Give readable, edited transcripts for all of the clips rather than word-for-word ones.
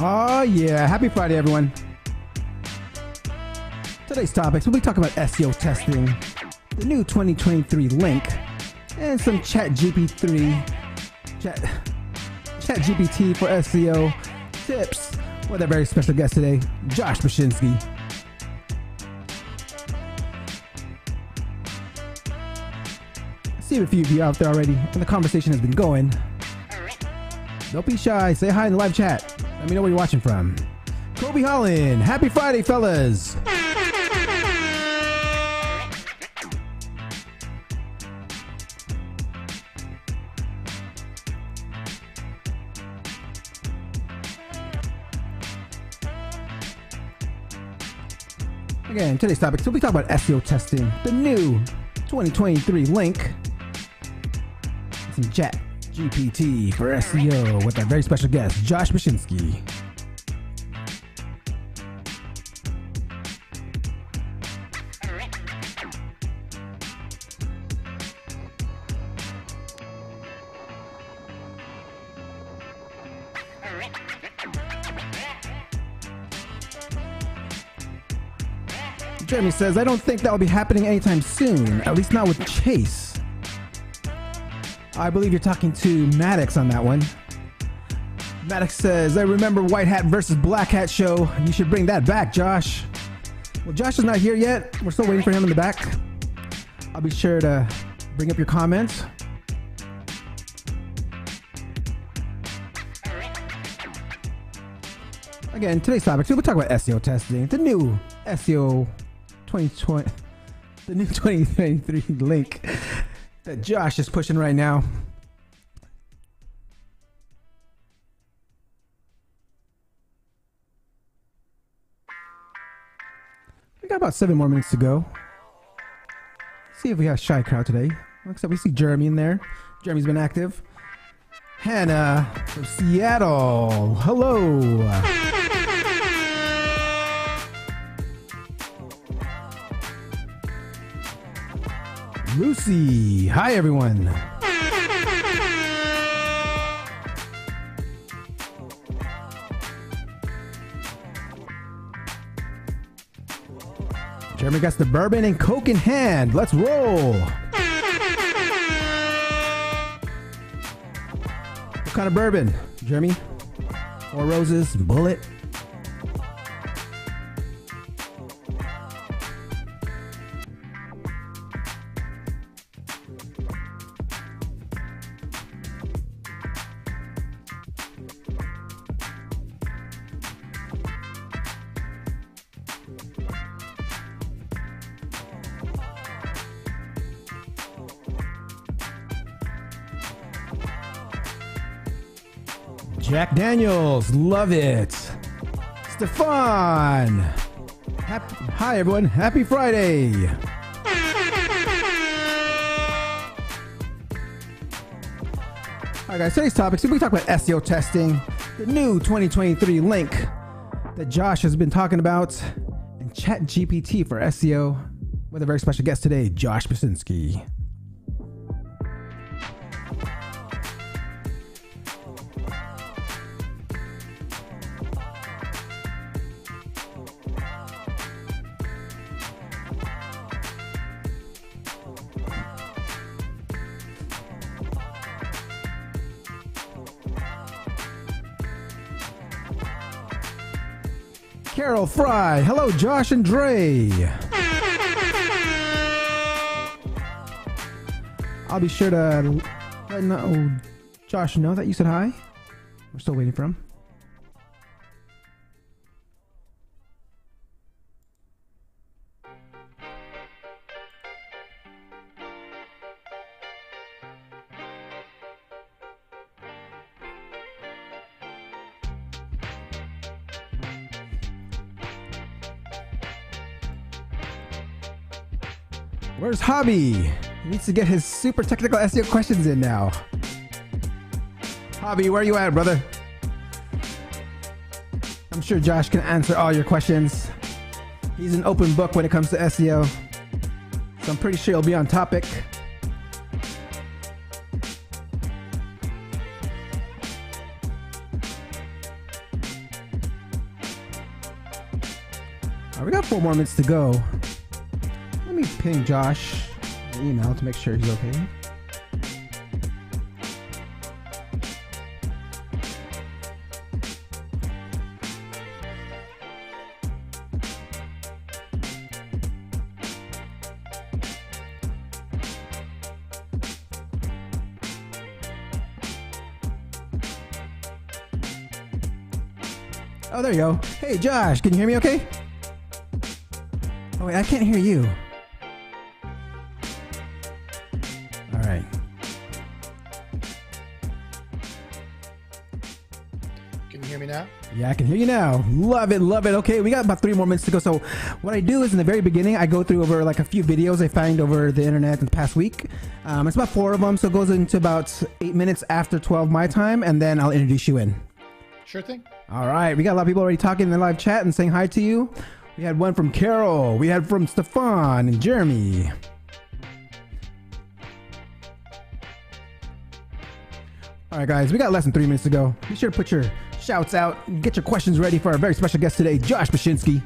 Oh yeah, happy Friday everyone. Today's topics, we'll be talking about SEO testing, the new 2023 link, and some ChatGPT for SEO tips with a very special guest today, Josh Bachynski. See if a few of you out there already, and the conversation has been going. Don't be shy, say hi in the live chat. Let me know where you're watching from. Kobe Holland, happy Friday, fellas. Again, today's topic, we'll be talking about SEO testing, the new 2023 link, some ChatGPT for SEO with our very special guest, Josh Bachynski. Jeremy says, I don't think that will be happening anytime soon, at least not with Chase. I believe you're talking to Maddox on that one. Maddox says, I remember White Hat versus Black Hat show. You should bring that back, Josh. Well, Josh is not here yet. We're still waiting for him in the back. I'll be sure to bring up your comments. Again, today's topic, we'll talk about SEO testing, the new SEO 2020, the new 2023 link that Josh is pushing right now. We got about 7 more minutes to go. See if we have shy crowd today. Looks like we see Jeremy in there. Jeremy's been active. Hannah from Seattle. Hello. Lucy, hi everyone. Jeremy got the bourbon and Coke in hand. Let's roll. What kind of bourbon, Jeremy? 4 Roses, Bullet. Jack Daniels, love it. Stefan, hi everyone, happy Friday. Alright guys, today's topics, we talk about SEO testing, the new 2023 link that Josh has been talking about, and ChatGPT for SEO with a very special guest today, Josh Bachynski. Carol Fry, hello Josh and Dre. I'll be sure to let Josh know that you said hi. We're still waiting for him. Where's Hobby? He needs to get his super technical SEO questions in now. Hobby, where are you at, brother? I'm sure Josh can answer all your questions. He's an open book when it comes to SEO. So I'm pretty sure it'll be on topic. All right, we got 4 more minutes to go. Let me ping Josh an email to make sure he's okay. Oh, there you go. Hey, Josh, can you hear me okay? Oh, wait, I can't hear you. All right. Can you hear me now? Yeah, I can hear you now. Love it, love it. Okay, we got about 3 more minutes to go. So what I do is in the very beginning, I go through over like a few videos I find over the internet in the past week. It's about 4 of them, so it goes into about 8 minutes after 12 my time, and then I'll introduce you in. Sure thing. All right, we got a lot of people already talking in the live chat and saying hi to you. We had one from Carol. We had from Stefan and Jeremy. All right, guys, we got less than 3 minutes to go. Be sure to put your shouts out and get your questions ready for our very special guest today, Josh Bachynski.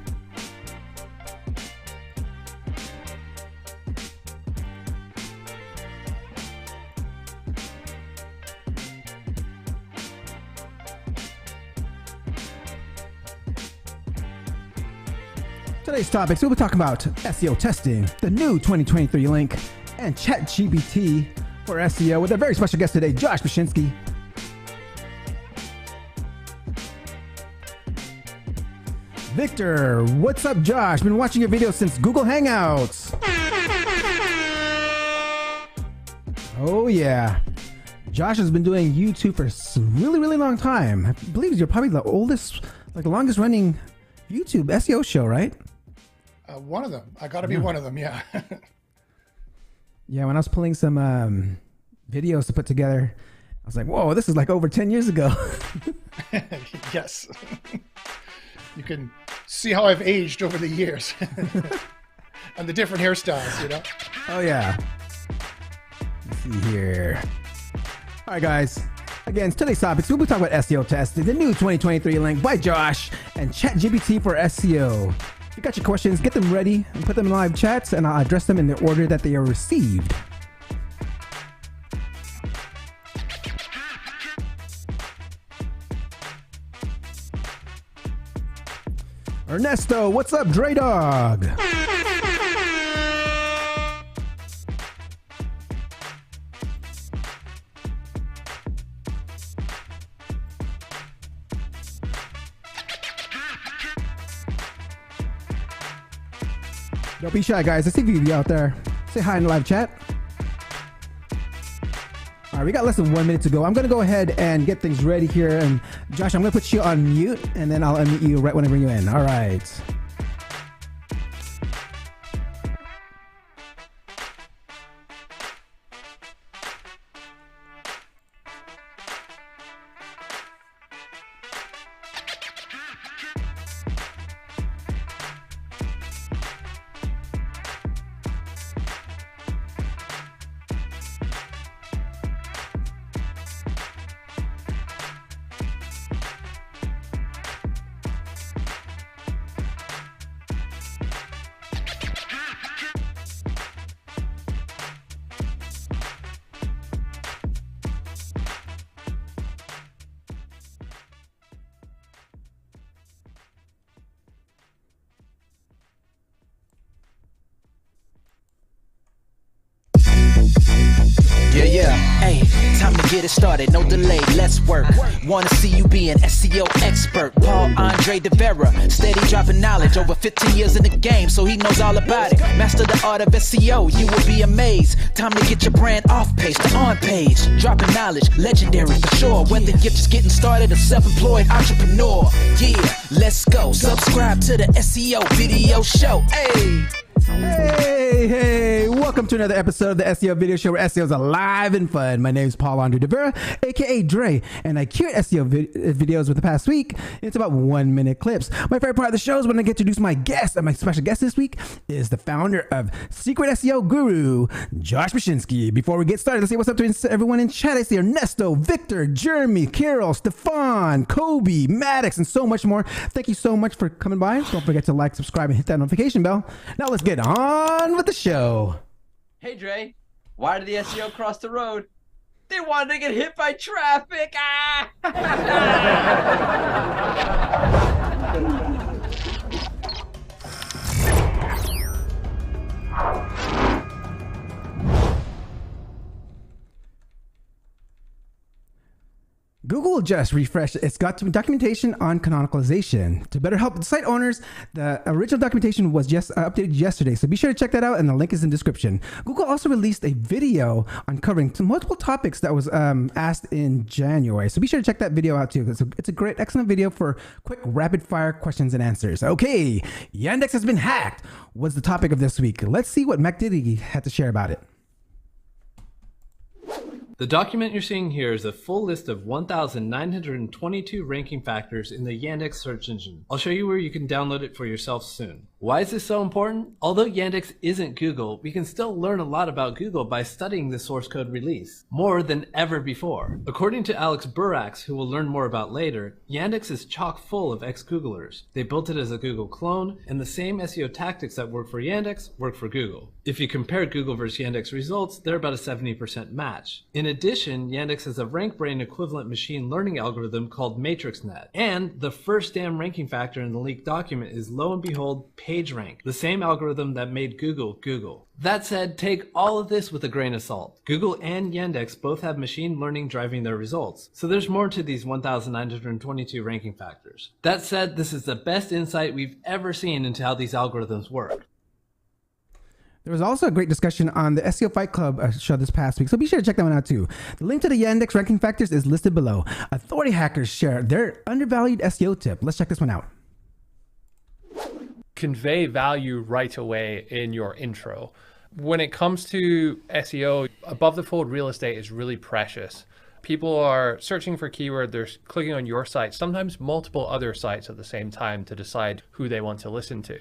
Today's topics, we'll be talking about SEO testing, the new 2023 link, and ChatGPT for SEO with a very special guest today, Josh Bachynski. Victor, what's up, Josh? Been watching your videos since Google Hangouts. Oh yeah. Josh has been doing YouTube for a really, really long time. I believe you're probably the oldest, like the longest running YouTube SEO show, right? One of them. I got to be one of them, yeah. Yeah, when I was pulling some videos to put together, I was like, whoa, this is like over 10 years ago. Yes. You can see how I've aged over the years. And the different hairstyles, you know? Oh, yeah. Let's see here. All right, guys. Again, today's topics, we'll be talking about SEO testing, the new 2023 link by Josh, and ChatGPT for SEO. If you got your questions, get them ready and put them in live chats, and I'll address them in the order that they are received. Ernesto, what's up, Dre Dog? Don't be shy, guys. Let's see if you can be out there. Say hi in the live chat. All right, we got less than 1 minute to go. I'm going to go ahead and get things ready here. And Josh, I'm going to put you on mute, and then I'll unmute you right when I bring you in. All right. Hey, time to get it started, no delay, let's work. Wanna see you be an SEO expert. Paul Andre De Vera, steady dropping knowledge. Over 15 years in the game, so he knows all about it. Master the art of SEO, you will be amazed. Time to get your brand off page to on page. Dropping knowledge, legendary for sure. Whether you're just getting started or self-employed entrepreneur. Yeah, let's go. Subscribe to the SEO video show. Hey! Hey, welcome welcome to another episode of the SEO Video Show, where SEO is alive and fun. My name is Paul Andre De Vera, aka Dre, and I curate SEO videos with the past week. It's about 1 minute clips. My favorite part of the show is when I get to introduce my guest, and my special guest this week is the founder of Secret SEO Guru, Josh Bachynski. Before we get started, let's say what's up to everyone in chat. I see Ernesto, Victor, Jeremy, Carol, Stefan, Kobe, Maddox, and so much more. Thank you so much for coming by. Don't forget to like, subscribe, and hit that notification bell. Now let's get on with the show. Hey Dre, why did the SEO cross the road? They wanted to get hit by traffic. Google just refreshed its documentation on canonicalization. To better help site owners, the original documentation was just updated yesterday, so be sure to check that out, and the link is in the description. Google also released a video on covering multiple topics that was asked in January, so be sure to check that video out too. It's a great, excellent video for quick, rapid-fire questions and answers. Okay, Yandex has been hacked was the topic of this week. Let's see what Matt Diggity had to share about it. The document you're seeing here is a full list of 1,922 ranking factors in the Yandex search engine. I'll show you where you can download it for yourself soon. Why is this so important? Although Yandex isn't Google, we can still learn a lot about Google by studying the source code release, more than ever before. According to Alex Burax, who we'll learn more about later, Yandex is chock full of ex-Googlers. They built it as a Google clone, and the same SEO tactics that work for Yandex work for Google. If you compare Google versus Yandex results, they're about a 70% match. In addition, Yandex has a RankBrain equivalent machine learning algorithm called MatrixNet. And the first damn ranking factor in the leaked document is, lo and behold, PageRank, the same algorithm that made Google Google. That said, take all of this with a grain of salt. Google and Yandex both have machine learning driving their results, so there's more to these 1,922 ranking factors. That said, this is the best insight we've ever seen into how these algorithms work. There was also a great discussion on the SEO Fight Club show this past week, so be sure to check that one out too. The link to the Yandex ranking factors is listed below. AuhorityHackers share their undervalued SEO tip. Let's check this one out. Convey value right away in your intro. When it comes to SEO, above the fold real estate is really precious. People are searching for keyword, they're clicking on your site, sometimes multiple other sites at the same time to decide who they want to listen to.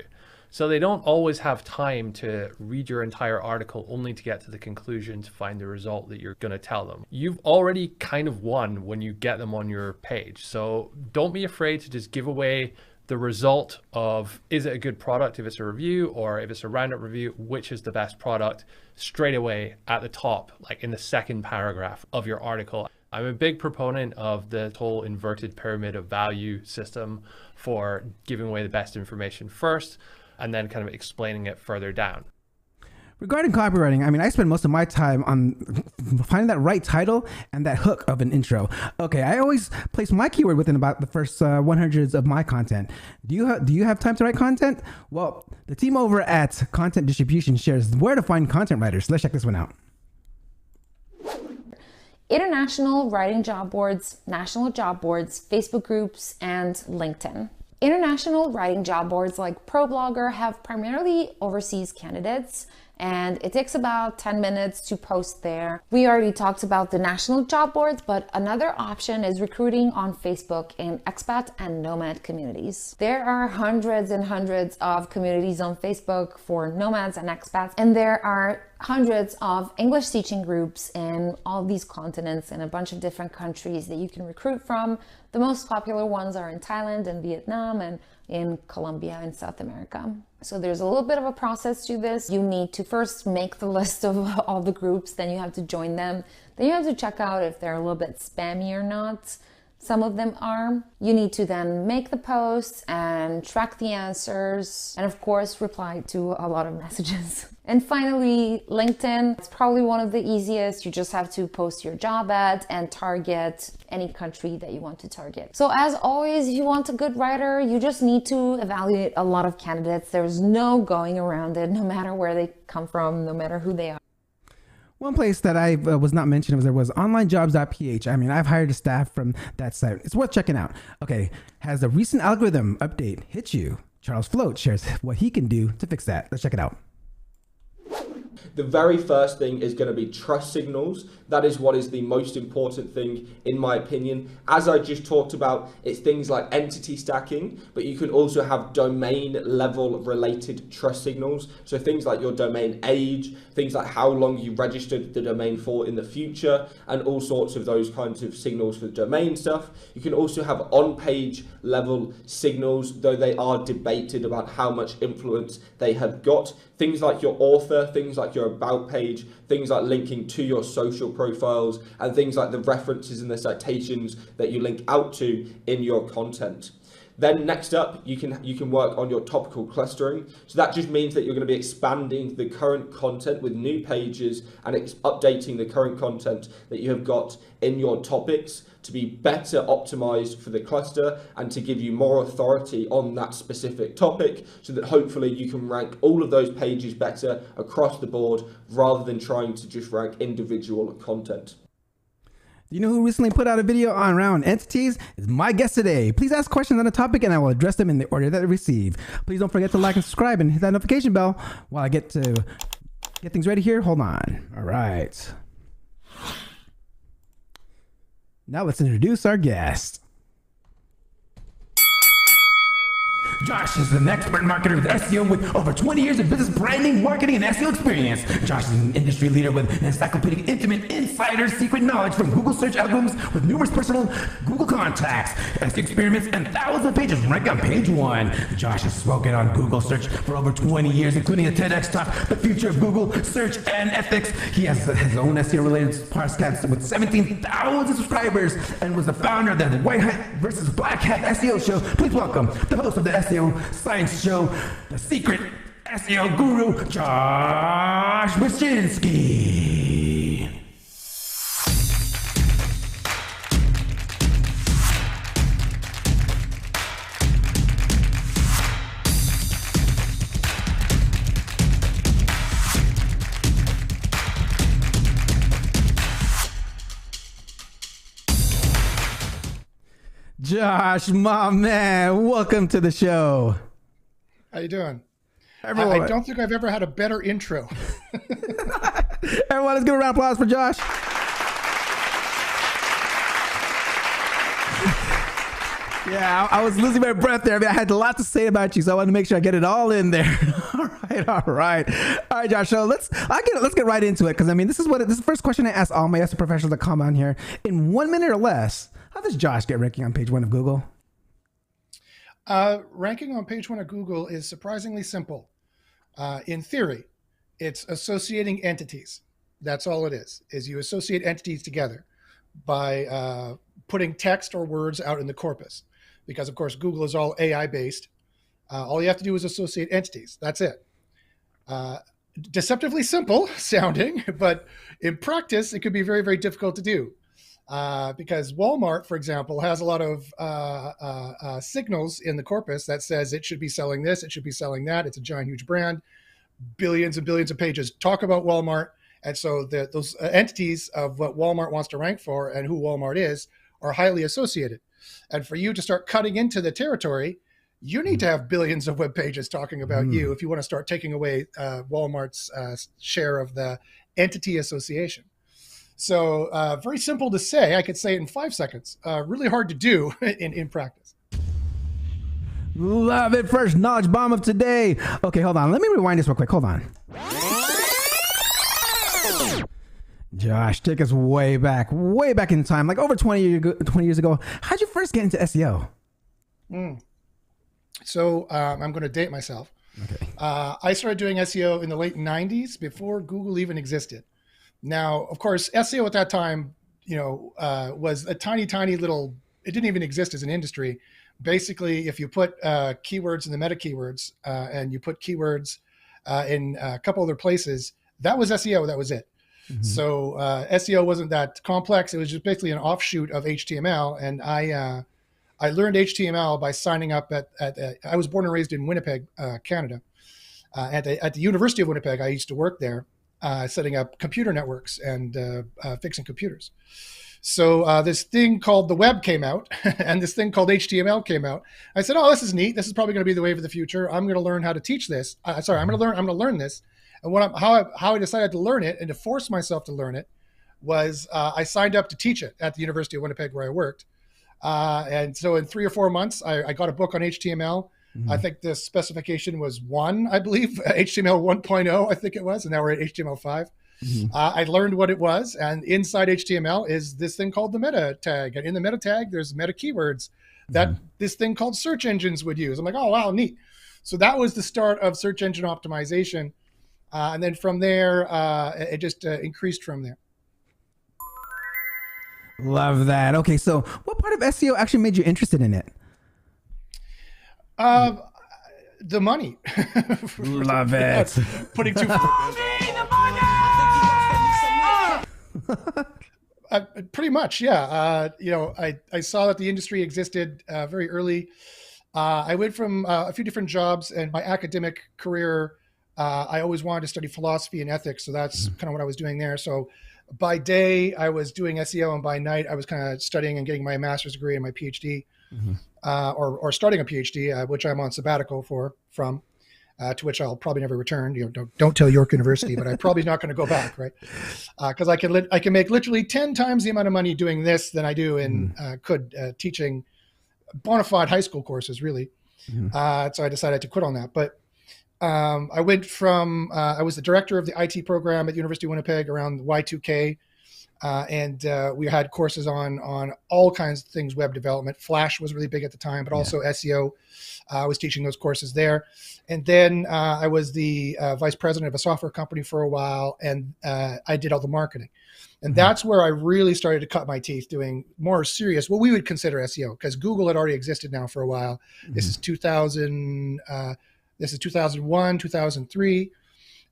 So they don't always have time to read your entire article only to get to the conclusion to find the result that you're going to tell them. You've already kind of won when you get them on your page. So don't be afraid to just give away the result of, is it a good product if it's a review, or if it's a roundup review, which is the best product, straight away at the top, like in the second paragraph of your article. I'm a big proponent of the whole inverted pyramid of value system for giving away the best information first, and then kind of explaining it further down. Regarding copywriting, I mean, I spend most of my time on finding that right title and that hook of an intro. Okay, I always place my keyword within about the first 100s of my content. Do you have time to write content? Well, the team over at Content Distribution shares where to find content writers. Let's check this one out. International writing job boards, national job boards, Facebook groups, and LinkedIn. International writing job boards like ProBlogger have primarily overseas candidates, and it takes about 10 minutes to post there. We already talked about the national job boards, but another option is recruiting on Facebook in expat and nomad communities. There are hundreds and hundreds of communities on Facebook for nomads and expats, and there are hundreds of English teaching groups in all these continents in a bunch of different countries that you can recruit from. The most popular ones are in Thailand and Vietnam and in Colombia and South America. So there's a little bit of a process to this. You need to first make the list of all the groups, then you have to join them. Then you have to check out if they're a little bit spammy or not. Some of them are. You need to then make the posts and track the answers, and of course reply to a lot of messages. And finally, LinkedIn. It's probably one of the easiest. You just have to post your job ad and target any country that you want to target. So as always, if you want a good writer, you just need to evaluate a lot of candidates. There's no going around it, no matter where they come from, no matter who they are. One place that I was not mentioned was onlinejobs.ph. I mean, I've hired a staff from that site. It's worth checking out. Okay, has the recent algorithm update hit you? Charles Float shares what he can do to fix that. Let's check it out. The very first thing is going to be trust signals. That is what is the most important thing, in my opinion. As I just talked about, it's things like entity stacking, but you can also have domain level related trust signals. So things like your domain age, things like how long you registered the domain for in the future, and all sorts of those kinds of signals for the domain stuff. You can also have on-page level signals, though they are debated about how much influence they have got. Things like your author, things like your about page, things like linking to your social profiles, and things like the references and the citations that you link out to in your content. Then next up, you can work on your topical clustering. So that just means that you're going to be expanding the current content with new pages and updating the current content that you have got in your topics to be better optimized for the cluster and to give you more authority on that specific topic, so that hopefully you can rank all of those pages better across the board rather than trying to just rank individual content. You know who recently put out a video on round entities? Is my guest today. Please ask questions on the topic and I will address them in the order that I receive. Please don't forget to like and subscribe and hit that notification bell while I get things ready here. Hold on. All right. Now let's introduce our guest. Josh is an expert marketer with SEO with over 20 years of business branding, marketing, and SEO experience. Josh is an industry leader with an encyclopedic, intimate, insider secret knowledge from Google search algorithms with numerous personal Google contacts, SEO experiments, and thousands of pages rank on page 1. Josh has spoken on Google search for over 20 years, including a TEDx talk, The Future of Google Search and Ethics. He has his own SEO-related podcast with 17,000 subscribers and was the founder of the White Hat versus Black Hat SEO show. Please welcome the host of the SEO Science Show, the secret SEO guru, Josh Bachynski. Josh, my man, welcome to the show. How you doing? Everyone. I don't think I've ever had a better intro. Everyone, let's give a round of applause for Josh. Yeah, I was losing my breath there. I mean, I had a lot to say about you, so I wanted to make sure I get it all in there. All right, Josh. So let's get right into it, because I mean, this is the first question I ask all my SEO professionals that come on here. In 1 minute or less, how does Josh get ranking on page 1 of Google? Ranking on page 1 of Google is surprisingly simple. In theory, it's associating entities. That's all it is you associate entities together by putting text or words out in the corpus. Because, of course, Google is all AI-based. All you have to do is associate entities. That's it. Deceptively simple sounding, but in practice, it could be very, very difficult to do. Because Walmart, for example, has a lot of signals in the corpus that says it should be selling this, it should be selling that. It's a giant, huge brand. Billions and billions of pages talk about Walmart. And so those entities of what Walmart wants to rank for and who Walmart is are highly associated. And for you to start cutting into the territory, you need to have billions of web pages talking about you if you want to start taking away Walmart's share of the entity association. So very simple to say. I could say it in 5 seconds. Really hard to do in practice. Love it. First knowledge bomb of today. Okay, hold on. Let me rewind this real quick. Hold on. Josh, take us way back in time, like over 20 years ago. How'd you first get into SEO? So I'm going to date myself. Okay. I started doing SEO in the late 90s before Google even existed. Now, of course, SEO at that time, was a tiny, tiny little, it didn't even exist as an industry. Basically, if you put keywords in the meta keywords and you put keywords in a couple other places, that was SEO, that was it. Mm-hmm. So SEO wasn't that complex. It was just basically an offshoot of HTML. And I learned HTML by signing up I was born and raised in Winnipeg, Canada. At the University of Winnipeg, I used to work there, setting up computer networks and fixing computers. So this thing called the web came out, and this thing called HTML came out. I said, "Oh, this is neat. This is probably going to be the wave of the future. I'm going to learn how to teach this. I'm going to learn this, And how I decided to learn it and to force myself to learn it was I signed up to teach it at the University of Winnipeg where I worked. And so in 3 or 4 months, I got a book on HTML. I think the specification was 1, I believe, HTML 1.0, I think it was. And now we're at HTML5. I learned what it was. And inside HTML is this thing called the meta tag. And in the meta tag, there's meta keywords that this thing called search engines would use. I'm like, oh, wow, neat. So that was the start of search engine optimization. And then from there, it just increased from there. Love that. Okay, so what part of SEO actually made you interested in it? The money. Love it. Putting too pretty much, yeah. I saw that the industry existed very early. I went from a few different jobs, and my academic career, I always wanted to study philosophy and ethics, so that's kind of what I was doing there. So by day, I was doing SEO, and by night, I was kind of studying and getting my master's degree and my PhD, or starting a PhD, which I'm on sabbatical from, to which I'll probably never return. Don't tell York University, but I'm probably not going to go back, right? Because I can make literally 10 times the amount of money doing this than I do in teaching bona fide high school courses, really. So I decided to quit on that, but. I went from, I was the director of the IT program at the University of Winnipeg around Y2K. And we had courses on all kinds of things, web development. Flash was really big at the time, but also SEO. I was teaching those courses there. And then I was the vice president of a software company for a while, and I did all the marketing. And that's where I really started to cut my teeth doing more serious, what we would consider SEO, because Google had already existed now for a while. This is 2000. This is 2001, 2003.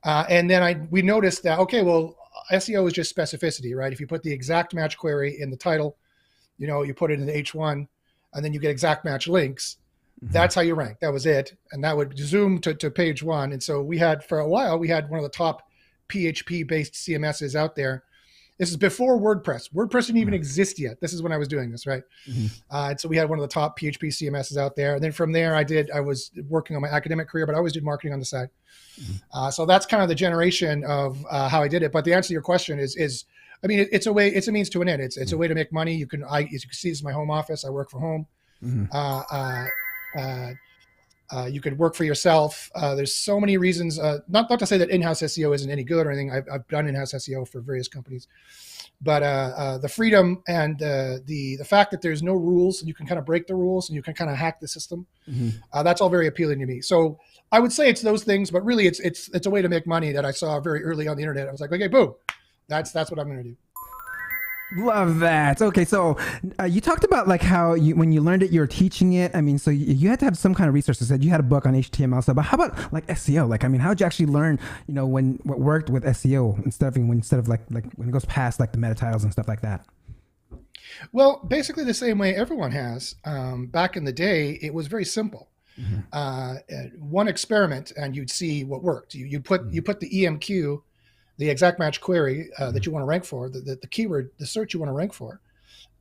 And then we noticed that, okay, well, SEO is just specificity, right? If you put the exact match query in the title, you put it in the H1, and then you get exact match links. That's how you rank. That was it. And that would zoom to page 1. And so for a while, we had one of the top PHP-based CMSs out there. This is before WordPress. WordPress didn't even exist yet. This is when I was doing this, right? And so we had one of the top PHP CMSs out there. And then from there, I was working on my academic career, but I always did marketing on the side. So that's kind of the generation of how I did it. But the answer to your question is I mean, it's a means to an end. It's a way to make money. As you can see, this is my home office. I work from home. You could work for yourself. There's so many reasons, not to say that in-house SEO isn't any good or anything. I've done in-house SEO for various companies, but the freedom and the fact that there's no rules and you can kind of break the rules and you can kind of hack the system, that's all very appealing to me. So I would say it's those things, but really it's a way to make money that I saw very early on the internet. I was like, okay, boom, that's what I'm going to do. Love that. Okay, so you talked about like how when you learned it, you were teaching it. I mean, so you had to have some kind of resources. You had a book on HTML stuff, but how about like SEO? Like, I mean, how did you actually learn, what worked with SEO instead of like when it goes past like the meta titles and stuff like that? Well, basically the same way everyone has. Back in the day, it was very simple. One experiment, and you'd see what worked. You put the EMQ, the exact match query that you want to rank for, the keyword, the search you want to rank for,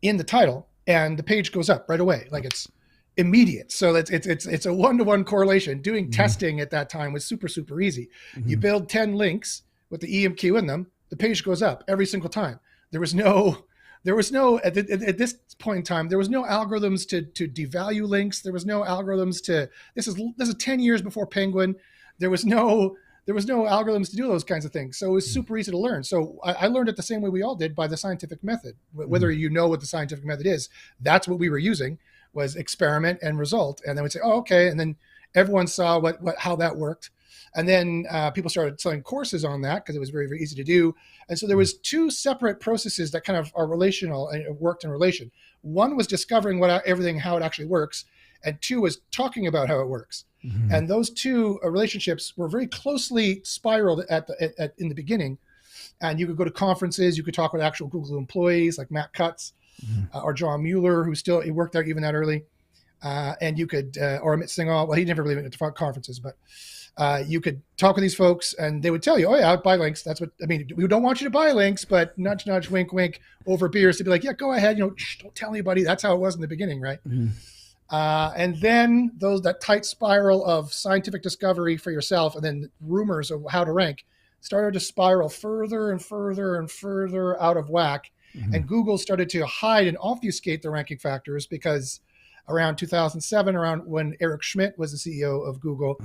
in the title, and the page goes up right away. Like it's immediate. So it's a one-to-one correlation. Doing testing at that time was super, super easy. You build 10 links with the EMQ in them, the page goes up every single time. There was no at this point in time, there was no algorithms to devalue links. There was no algorithms this is 10 years before Penguin. There was no algorithms to do those kinds of things. So it was super easy to learn. So I learned it the same way we all did, by the scientific method. Whether you know what the scientific method is, that's what we were using, was experiment and result. And then we'd say, oh, okay. And then everyone saw how that worked. And then people started selling courses on that because it was very, very easy to do. And so there was 2 separate processes that kind of are relational and worked in relation. One was discovering how it actually works. And 2 was talking about how it works. And those 2 relationships were very closely spiraled in the beginning. And you could go to conferences, you could talk with actual Google employees like Matt Cutts or John Mueller, he worked there even that early. And you could, or Amit Singhal, well, he never really went to conferences, but you could talk with these folks and they would tell you, oh yeah, buy links. That's what, I mean, we don't want you to buy links, but nudge, nudge, wink, wink over beers to be like, yeah, go ahead. Don't tell anybody. That's how it was in the beginning, right? And then that tight spiral of scientific discovery for yourself and then rumors of how to rank, started to spiral further and further and further out of whack. And Google started to hide and obfuscate the ranking factors because around 2007, around when Eric Schmidt was the CEO of Google,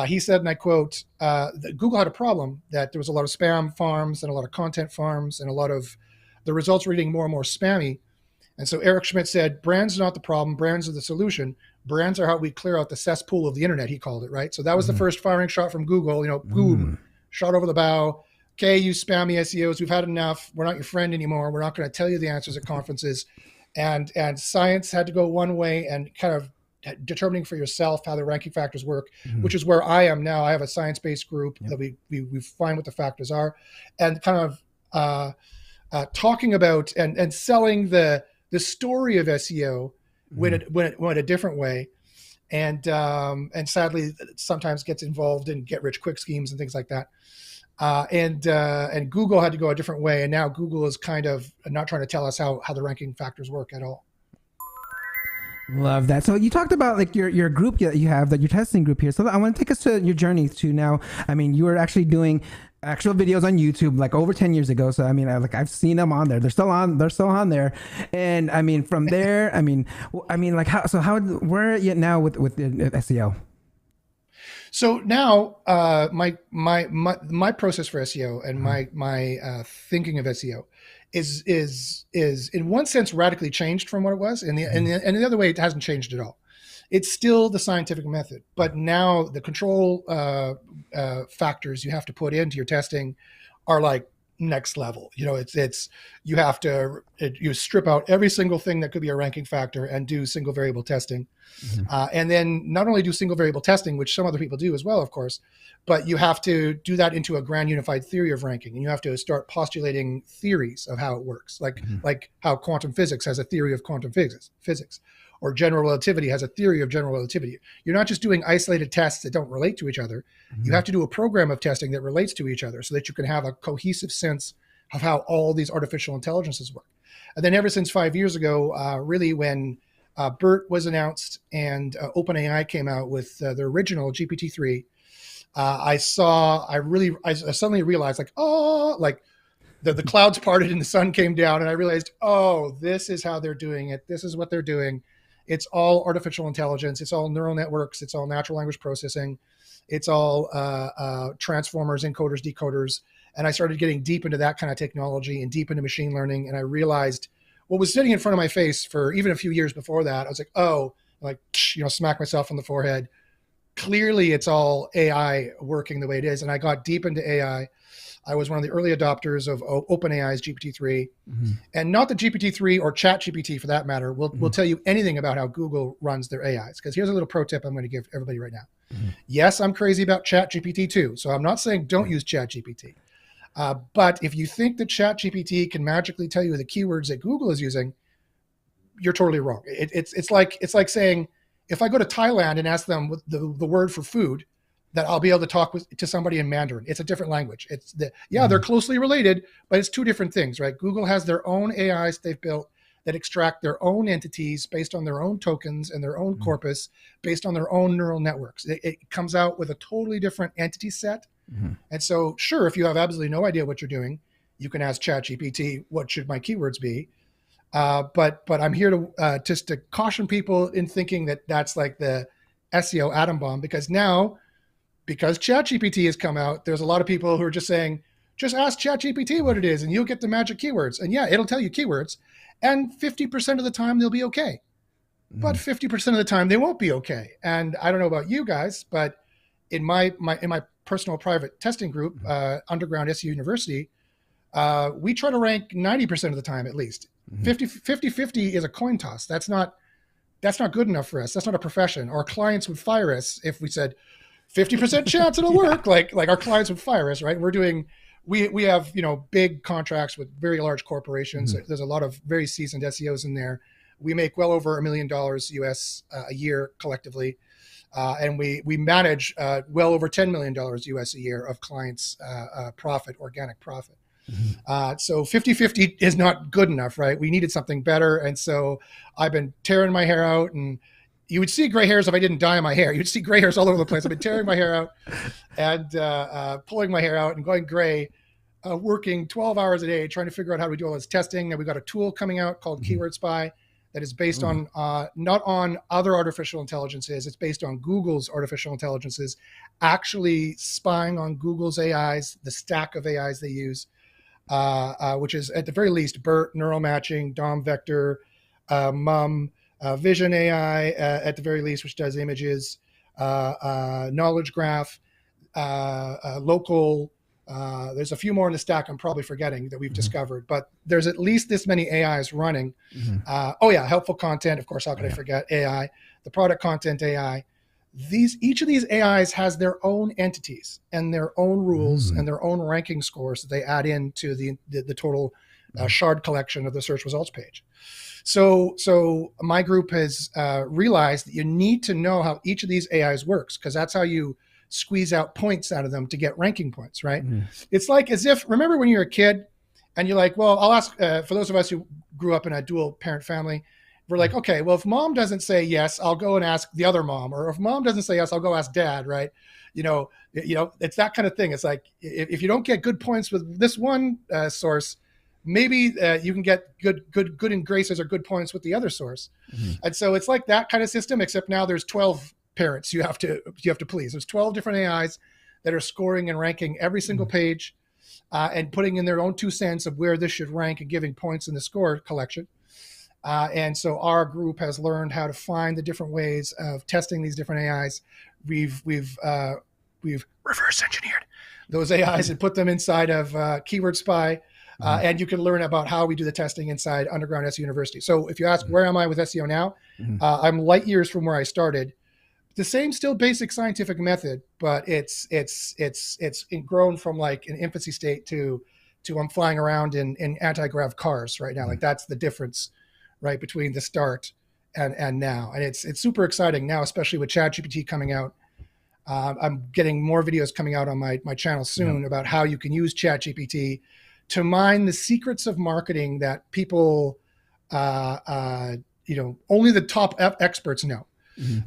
he said, and I quote, that Google had a problem, that there was a lot of spam farms and a lot of content farms and a lot of the results were getting more and more spammy. And so Eric Schmidt said, brands are not the problem, brands are the solution. Brands are how we clear out the cesspool of the internet, he called it, right? So that was the first firing shot from Google, boom, shot over the bow. Okay, you spammy SEOs, we've had enough. We're not your friend anymore. We're not going to tell you the answers at conferences. And science had to go one way and kind of determining for yourself how the ranking factors work, which is where I am now. I have a science-based group that we find what the factors are and kind of talking about and selling the story of SEO went a different way. And sadly, sometimes gets involved in get-rich-quick schemes and things like that. And Google had to go a different way, and now Google is kind of not trying to tell us how the ranking factors work at all. Love that. So you talked about like your group that you have, that your testing group here. So I want to take us to your journey to now. I mean, you were actually doing actual videos on YouTube like over 10 years ago. So I mean, I've seen them on there. They're still on there. And I mean, from there, I mean, like where are you now with the SEO? So now, my process for SEO and my thinking of SEO is in one sense radically changed from what it was, and the other way it hasn't changed at all. It's still the scientific method, but now the control factors you have to put into your testing are like next level. You have to you strip out every single thing that could be a ranking factor and do single variable testing. And then not only do single variable testing, which some other people do as well, of course, but you have to do that into a grand unified theory of ranking. And you have to start postulating theories of how it works, like how quantum physics has a theory of quantum physics, or general relativity has a theory of general relativity. You're not just doing isolated tests that don't relate to each other. You have to do a program of testing that relates to each other so that you can have a cohesive sense of how all these artificial intelligences work. And then ever since 5 years ago, really when BERT was announced and OpenAI came out with the original GPT-3, I suddenly realized the clouds parted and the sun came down, and I realized, oh, this is how they're doing it. This is what they're doing. It's all artificial intelligence. It's all neural networks. It's all natural language processing. It's all transformers, encoders, decoders. And I started getting deep into that kind of technology and deep into machine learning. And I realized what was sitting in front of my face for even a few years before that. I was like, smack myself on the forehead. Clearly, it's all AI working the way it is. And I got deep into AI. I was one of the early adopters of OpenAI's GPT-3. And not the GPT-3 or ChatGPT for that matter will tell you anything about how Google runs their AIs. Because here's a little pro tip I'm going to give everybody right now. Yes, I'm crazy about ChatGPT too. So I'm not saying don't use ChatGPT. But if you think that ChatGPT can magically tell you the keywords that Google is using, you're totally wrong. It's like saying, if I go to Thailand and ask them the word for food, that I'll be able to talk to somebody in Mandarin. It's a different language. They're closely related, but it's two different things, right? Google has their own AIs they've built that extract their own entities based on their own tokens and their own corpus, based on their own neural networks. It comes out with a totally different entity set. And so, sure, if you have absolutely no idea what you're doing, you can ask ChatGPT, what should my keywords be? But I'm here to just to caution people in thinking that that's like the SEO atom bomb, because ChatGPT has come out, there's a lot of people who are just saying, just ask ChatGPT what it is and you'll get the magic keywords. And yeah, it'll tell you keywords. And 50% of the time they'll be okay. But 50% of the time they won't be okay. And I don't know about you guys, but in my personal private testing group, Underground SEO University, we try to rank 90% of the time at least. 50-50 is a coin toss. That's not good enough for us. That's not a profession. Our clients would fire us if we said 50% chance it'll work. Like our clients would fire us, right? We have, big contracts with very large corporations. There's a lot of very seasoned SEOs in there. We make well over $1 million US a year collectively. And we manage well over $10 million US a year of clients' profit, organic profit. So 50-50 is not good enough, right? We needed something better. And so I've been tearing my hair out and, you would see gray hairs if I didn't dye my hair. You'd see gray hairs all over the place. I've been tearing my hair out and pulling my hair out and going gray, working 12 hours a day trying to figure out how do we do all this testing. And we've got a tool coming out called Keyword Spy that is based on not on other artificial intelligences. It's based on Google's artificial intelligences, actually spying on Google's AIs, the stack of AIs they use, which is at the very least BERT, neural matching, DOM vector, MUM, Vision AI at the very least, which does images, knowledge graph, local. There's a few more in the stack I'm probably forgetting that we've discovered, but there's at least this many AIs running. Helpful content, of course. How could I forget AI? The product content AI. Each of these AIs has their own entities and their own rules and their own ranking scores that they add into the total shard collection of the search results page. So my group has realized that you need to know how each of these AIs works, because that's how you squeeze out points out of them to get ranking points, right? It's like as if, remember when you're a kid and you're like, well, I'll ask, for those of us who grew up in a dual parent family, we're like, okay, well, if mom doesn't say yes, I'll go and ask the other mom, or if mom doesn't say yes, I'll go ask dad, right? You know, it's that kind of thing. It's like, if you don't get good points with this one source, maybe you can get good in graces or good points with the other source. And so it's like that kind of system, except now there's 12 parents you have to please. There's 12 different AIs that are scoring and ranking every single page and putting in their own 2 cents of where this should rank and giving points in the score collection. And so our group has learned how to find the different ways of testing these different AIs. We've reverse engineered those AIs and put them inside of Keyword Spy. And you can learn about how we do the testing inside Underground SEO University. So if you ask, where am I with SEO now? I'm light years from where I started. The same still basic scientific method, but it's grown from like an infancy state to I'm flying around in anti-grav cars right now. Like that's the difference, right, between the start and now. And it's super exciting now, especially with ChatGPT coming out. I'm getting more videos coming out on my channel soon about how you can use ChatGPT to mine the secrets of marketing that people, only the top experts know.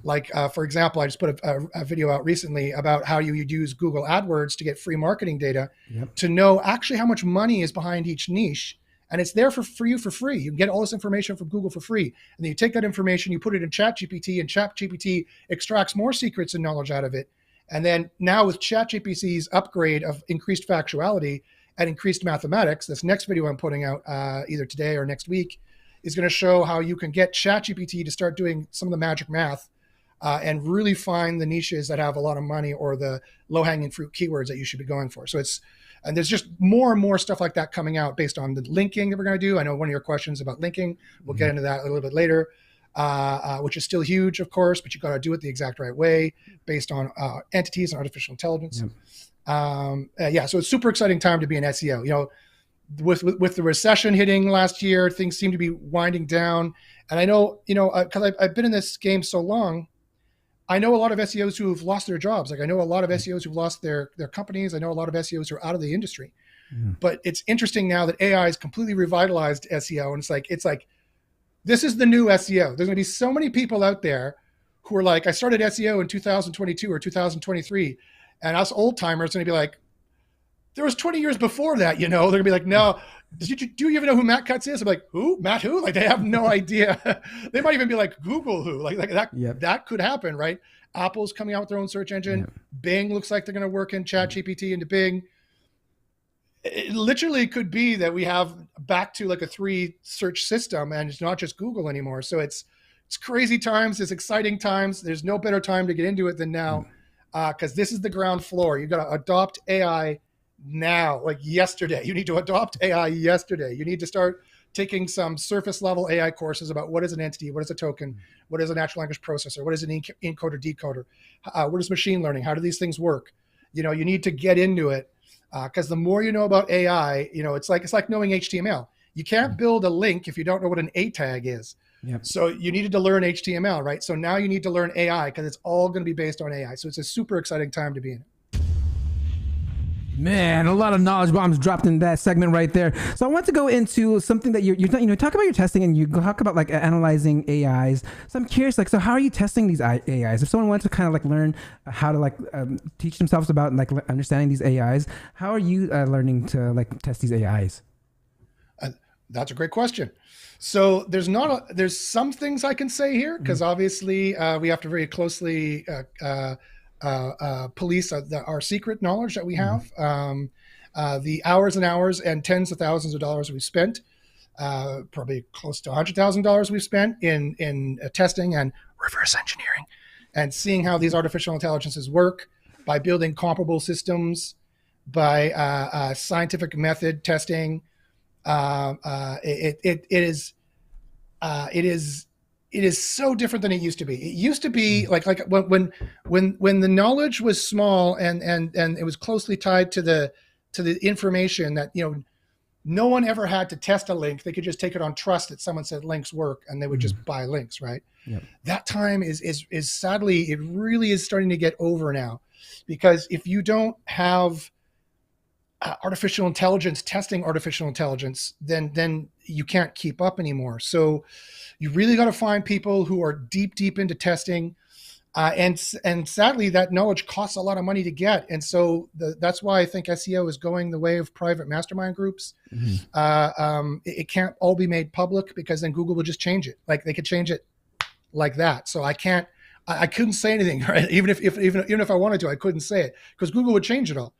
Like, for example, I just put a video out recently about how you would use Google AdWords to get free marketing data to know actually how much money is behind each niche. And it's there for you for free. You can get all this information from Google for free. And then you take that information, you put it in ChatGPT, and ChatGPT extracts more secrets and knowledge out of it. And then now with ChatGPT's upgrade of increased factuality and increased mathematics, this next video I'm putting out either today or next week is going to show how you can get ChatGPT to start doing some of the magic math and really find the niches that have a lot of money or the low-hanging fruit keywords that you should be going for. So and there's just more and more stuff like that coming out based on the linking that we're going to do. I know one of your questions about linking, we'll get into that a little bit later, which is still huge, of course, but you got to do it the exact right way based on entities and artificial intelligence. So it's super exciting time to be in SEO. With the recession hitting last year, things seem to be winding down. And I know, because I've been in this game so long, I know a lot of SEOs who have lost their jobs. Like I know a lot of SEOs who've lost their companies. I know a lot of SEOs who are out of the industry. But it's interesting now that AI has completely revitalized SEO. And it's like, this is the new SEO. There's going to be so many people out there who are like, I started SEO in 2022 or 2023. And us old timers are going to be like, there was 20 years before that, They're going to be like, no, do you even know who Matt Cutts is? I'm like, who? Matt who? Like, they have no idea. They might even be like, Google who? Like that, that could happen, right? Apple's coming out with their own search engine. Bing looks like they're going to work in ChatGPT into Bing. It literally could be that we have back to like a 3 search system and it's not just Google anymore. So it's crazy times. It's exciting times. There's no better time to get into it than now because this is the ground floor. You've got to adopt AI now, like yesterday. You need to adopt AI yesterday. You need to start taking some surface level AI courses about what is an entity, what is a token, what is a natural language processor, what is an encoder decoder, what is machine learning, how do these things work? You need to get into it because the more you know about AI, it's like knowing HTML. You can't build a link if you don't know what an A tag is. So you needed to learn HTML, right? So now you need to learn AI because it's all going to be based on AI. So it's a super exciting time to be in it. Man, a lot of knowledge bombs dropped in that segment right there. So I want to go into something that you talk about your testing, and you talk about like analyzing AIs. So I'm curious, like, so how are you testing these AIs? If someone wants to kind of like learn how to like teach themselves about like understanding these AIs, how are you learning to like test these AIs? That's a great question. So there's some things I can say here, because obviously we have to very closely police our secret knowledge that we have. The hours and hours and tens of thousands of dollars we've spent, probably close to $100,000 we've spent in testing and reverse engineering, and seeing how these artificial intelligences work by building comparable systems, by scientific method testing. It is so different than it used to be. It used to be like when the knowledge was small and it was closely tied to the information that, no one ever had to test a link. They could just take it on trust that someone said links work, and they would just buy links, right? Yep. That time is sadly, it really is starting to get over now, because if you don't have artificial intelligence testing artificial intelligence, then you can't keep up anymore. So you really got to find people who are deep into testing, and sadly that knowledge costs a lot of money to get. And so that's why I think SEO is going the way of private mastermind groups. It can't all be made public, because then Google will just change it. Like they could change it like that. So I couldn't say anything, right? Even if I wanted to, I couldn't say it, because Google would change it all.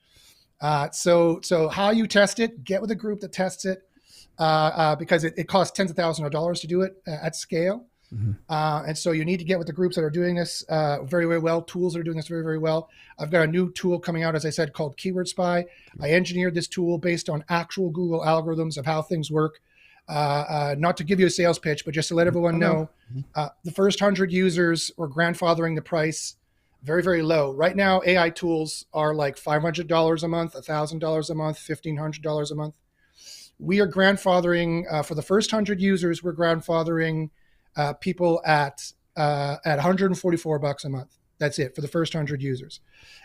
So how you test it, get with a group that tests it, because it costs tens of thousands of dollars to do it at scale. And so you need to get with the groups that are doing this very, very well, tools that are doing this very, very well. I've got a new tool coming out, as I said, called Keyword Spy. I engineered this tool based on actual Google algorithms of how things work. Not to give you a sales pitch, but just to let everyone know, the first 100 users were grandfathering the price very, very low. Right now, AI tools are like $500 a month, $1,000 a month, $1,500 a month. We are grandfathering for the first 100 users. We're grandfathering people at $144 a month. That's it for the first 100 users.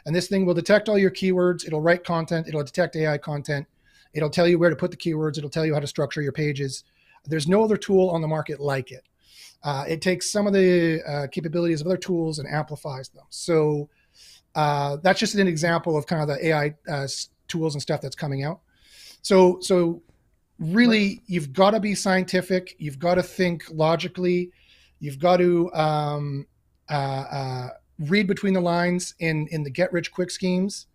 And this thing will detect all your keywords. It'll write content. It'll detect AI content. It'll tell you where to put the keywords. It'll tell you how to structure your pages. There's no other tool on the market like it. It takes some of the capabilities of other tools and amplifies them. So that's just an example of kind of the AI tools and stuff that's coming out. So really, you've got to be scientific. You've got to think logically. You've got to read between the lines in the get-rich-quick schemes.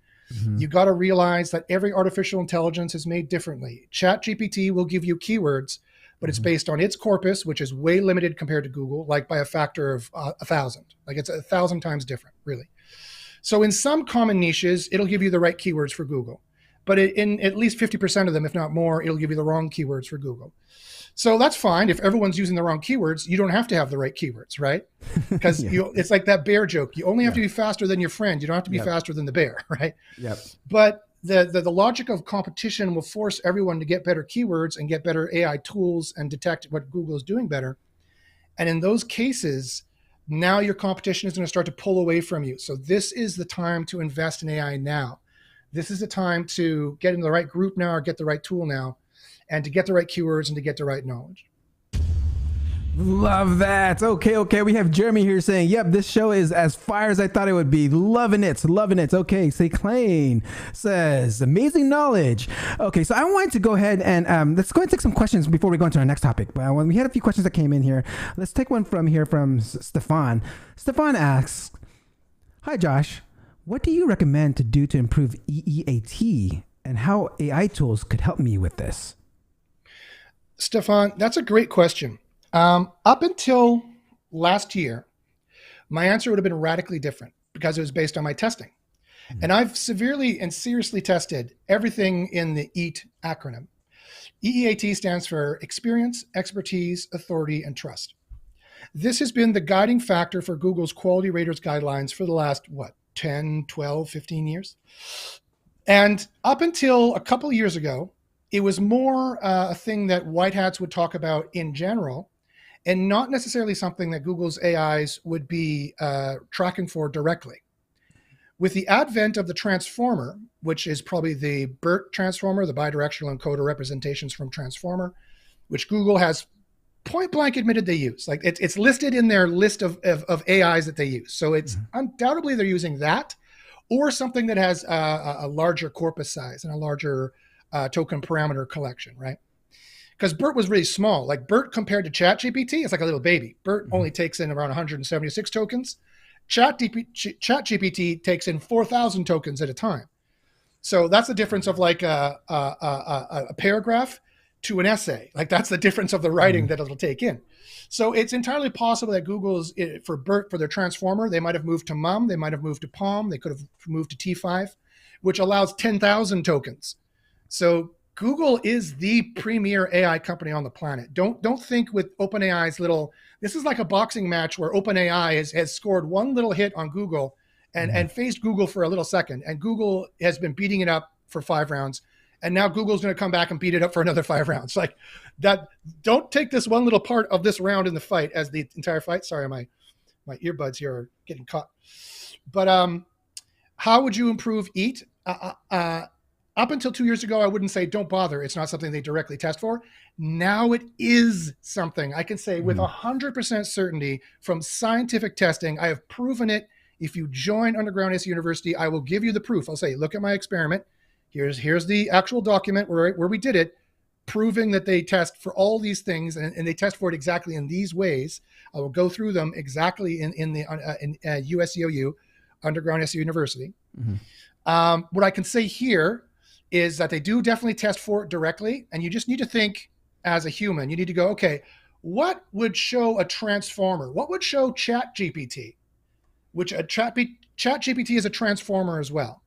You've got to realize that every artificial intelligence is made differently. ChatGPT will give you keywords, but it's based on its corpus, which is way limited compared to Google, like by a factor of 1,000. Like it's 1,000 times different, really. So in some common niches, it'll give you the right keywords for Google. But in at least 50% of them, if not more, it'll give you the wrong keywords for Google. So that's fine. If everyone's using the wrong keywords, you don't have to have the right keywords, right? Because it's like that bear joke. You only have to be faster than your friend. You don't have to be faster than the bear, right? But the logic of competition will force everyone to get better keywords and get better AI tools and detect what Google is doing better. And in those cases, now your competition is going to start to pull away from you. So this is the time to invest in AI now. This is the time to get in the right group now, or get the right tool now, and to get the right keywords and to get the right knowledge. Love that. Okay. We have Jeremy here saying, yep, this show is as fire as I thought it would be. Loving it. Okay. Say Klein says, amazing knowledge. Okay. So I wanted to go ahead and let's go ahead and take some questions before we go into our next topic. But when we had a few questions that came in here, let's take one from Stefan. Stefan asks, hi, Josh. What do you recommend to do to improve EEAT, and how AI tools could help me with this? Stefan, that's a great question. Up until last year, my answer would have been radically different, because it was based on my testing. And I've severely and seriously tested everything in the EAT acronym. EEAT stands for experience, expertise, authority, and trust. This has been the guiding factor for Google's quality raters guidelines for the last, 10, 12, 15 years. And up until a couple of years ago, it was more a thing that white hats would talk about in general, and not necessarily something that Google's AIs would be tracking for directly. With the advent of the transformer, which is probably the BERT transformer, the bidirectional encoder representations from transformer, which Google has point blank admitted they use. Like it's listed in their list of AIs that they use. So it's undoubtedly they're using that, or something that has a larger corpus size and a larger token parameter collection, right? Because BERT was really small. Like BERT compared to ChatGPT, it's like a little baby. BERT only takes in around 176 tokens. ChatGPT takes in 4,000 tokens at a time. So that's the difference of like a paragraph to an essay. Like that's the difference of the writing that it'll take in. So it's entirely possible that Google's, for BERT, for their transformer, they might have moved to MUM, they might have moved to PALM, they could have moved to T5, which allows 10,000 tokens. So Google is the premier AI company on the planet. Don't think with OpenAI's little, this is like a boxing match where OpenAI has scored one little hit on Google and faced Google for a little second. And Google has been beating it up for 5 rounds. And now Google's going to come back and beat it up for another 5 rounds. Like that, don't take this one little part of this round in the fight as the entire fight. Sorry, my earbuds here are getting caught. But how would you improve EAT? Up until 2 years ago, I wouldn't say don't bother. It's not something they directly test for. Now it is something I can say with 100% certainty from scientific testing. I have proven it. If you join Underground SEO University, I will give you the proof. I'll say, look at my experiment. Here's the actual document where we did it, proving that they test for all these things and they test for it exactly in these ways. I will go through them exactly in USEOU, Underground SEO University. What I can say here is that they do definitely test for it directly, and you just need to think as a human. You need to go, okay, what would show a transformer? What would show ChatGPT? Which ChatGPT is a transformer as well.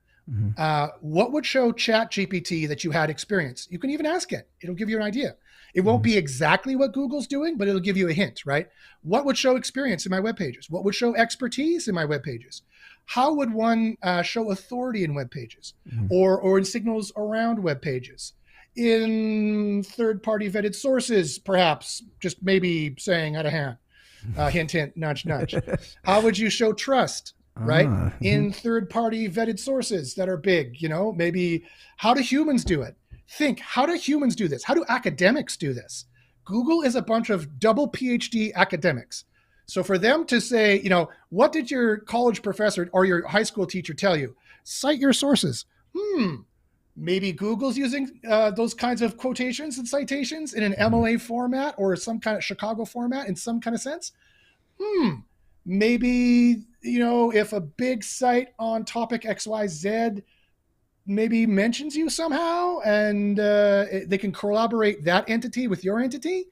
What would show ChatGPT that you had experience? You can even ask it. It'll give you an idea. It won't be exactly what Google's doing, but it'll give you a hint, right? What would show experience in my web pages? What would show expertise in my web pages? How would one show authority in web pages or in signals around web pages? In third-party vetted sources, perhaps, just maybe saying out of hand, hint, hint, nudge, nudge. How would you show trust? Right? In third-party vetted sources that are big, maybe how do humans do it? Think, how do humans do this? How do academics do this? Google is a bunch of double PhD academics. So for them to say, what did your college professor or your high school teacher tell you? Cite your sources. Maybe Google's using those kinds of quotations and citations in an MLA format or some kind of Chicago format in some kind of sense. Maybe, if a big site on topic XYZ maybe mentions you somehow and they can corroborate that entity with your entity,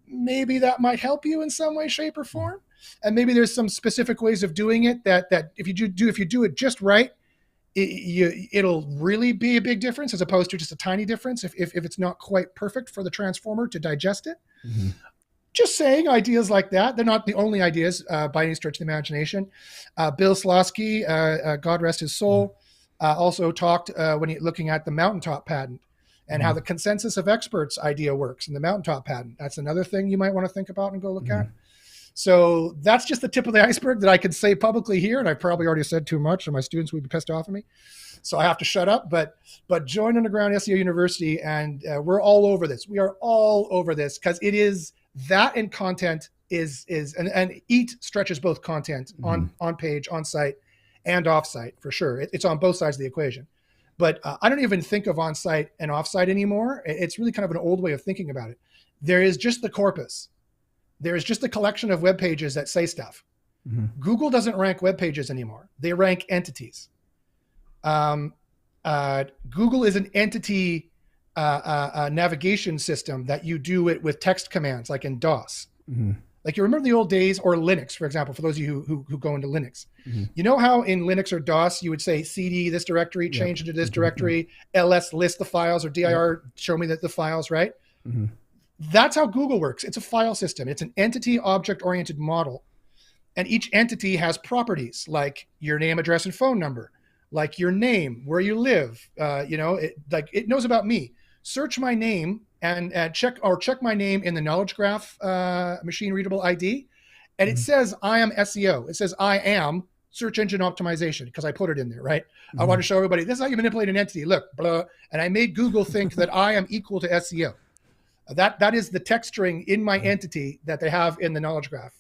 maybe that might help you in some way, shape, or form. And maybe there's some specific ways of doing it that if you do it just right, it'll really be a big difference as opposed to just a tiny difference if it's not quite perfect for the transformer to digest it. Just saying, ideas like that. They're not the only ideas by any stretch of the imagination. Bill Slosky, God rest his soul, also talked when he looking at the mountaintop patent and how the consensus of experts idea works in the mountaintop patent. That's another thing you might want to think about and go look at. So that's just the tip of the iceberg that I could say publicly here, and I probably already said too much, and my students would be pissed off at me. So I have to shut up. But join Underground SEO University, and we're all over this. We are all over this because it is that, and content is and EAT stretches both content on page, on site, and off site for sure. It's on both sides of the equation. But I don't even think of on-site and off-site anymore. It's really kind of an old way of thinking about it. There is just the corpus. There is just a collection of web pages that say stuff. Google doesn't rank web pages anymore. They rank entities. Google is an entity navigation system that you do it with text commands, like in DOS. Like you remember the old days, or Linux, for example, for those of you who go into Linux. You know how in Linux or DOS, you would say CD this directory, change it to this directory, ls list the files, or dir show me the files, right? That's how Google works. It's a file system. It's an entity object-oriented model. And each entity has properties like your name, address, and phone number, like your name, where you live. It knows about me. Search my name and check my name in the knowledge graph machine readable ID. And it says I am SEO. It says I am search engine optimization because I put it in there, right? I want to show everybody, this is how you manipulate an entity. Look, blah. And I made Google think that I am equal to SEO. That is the text string in my entity that they have in the knowledge graph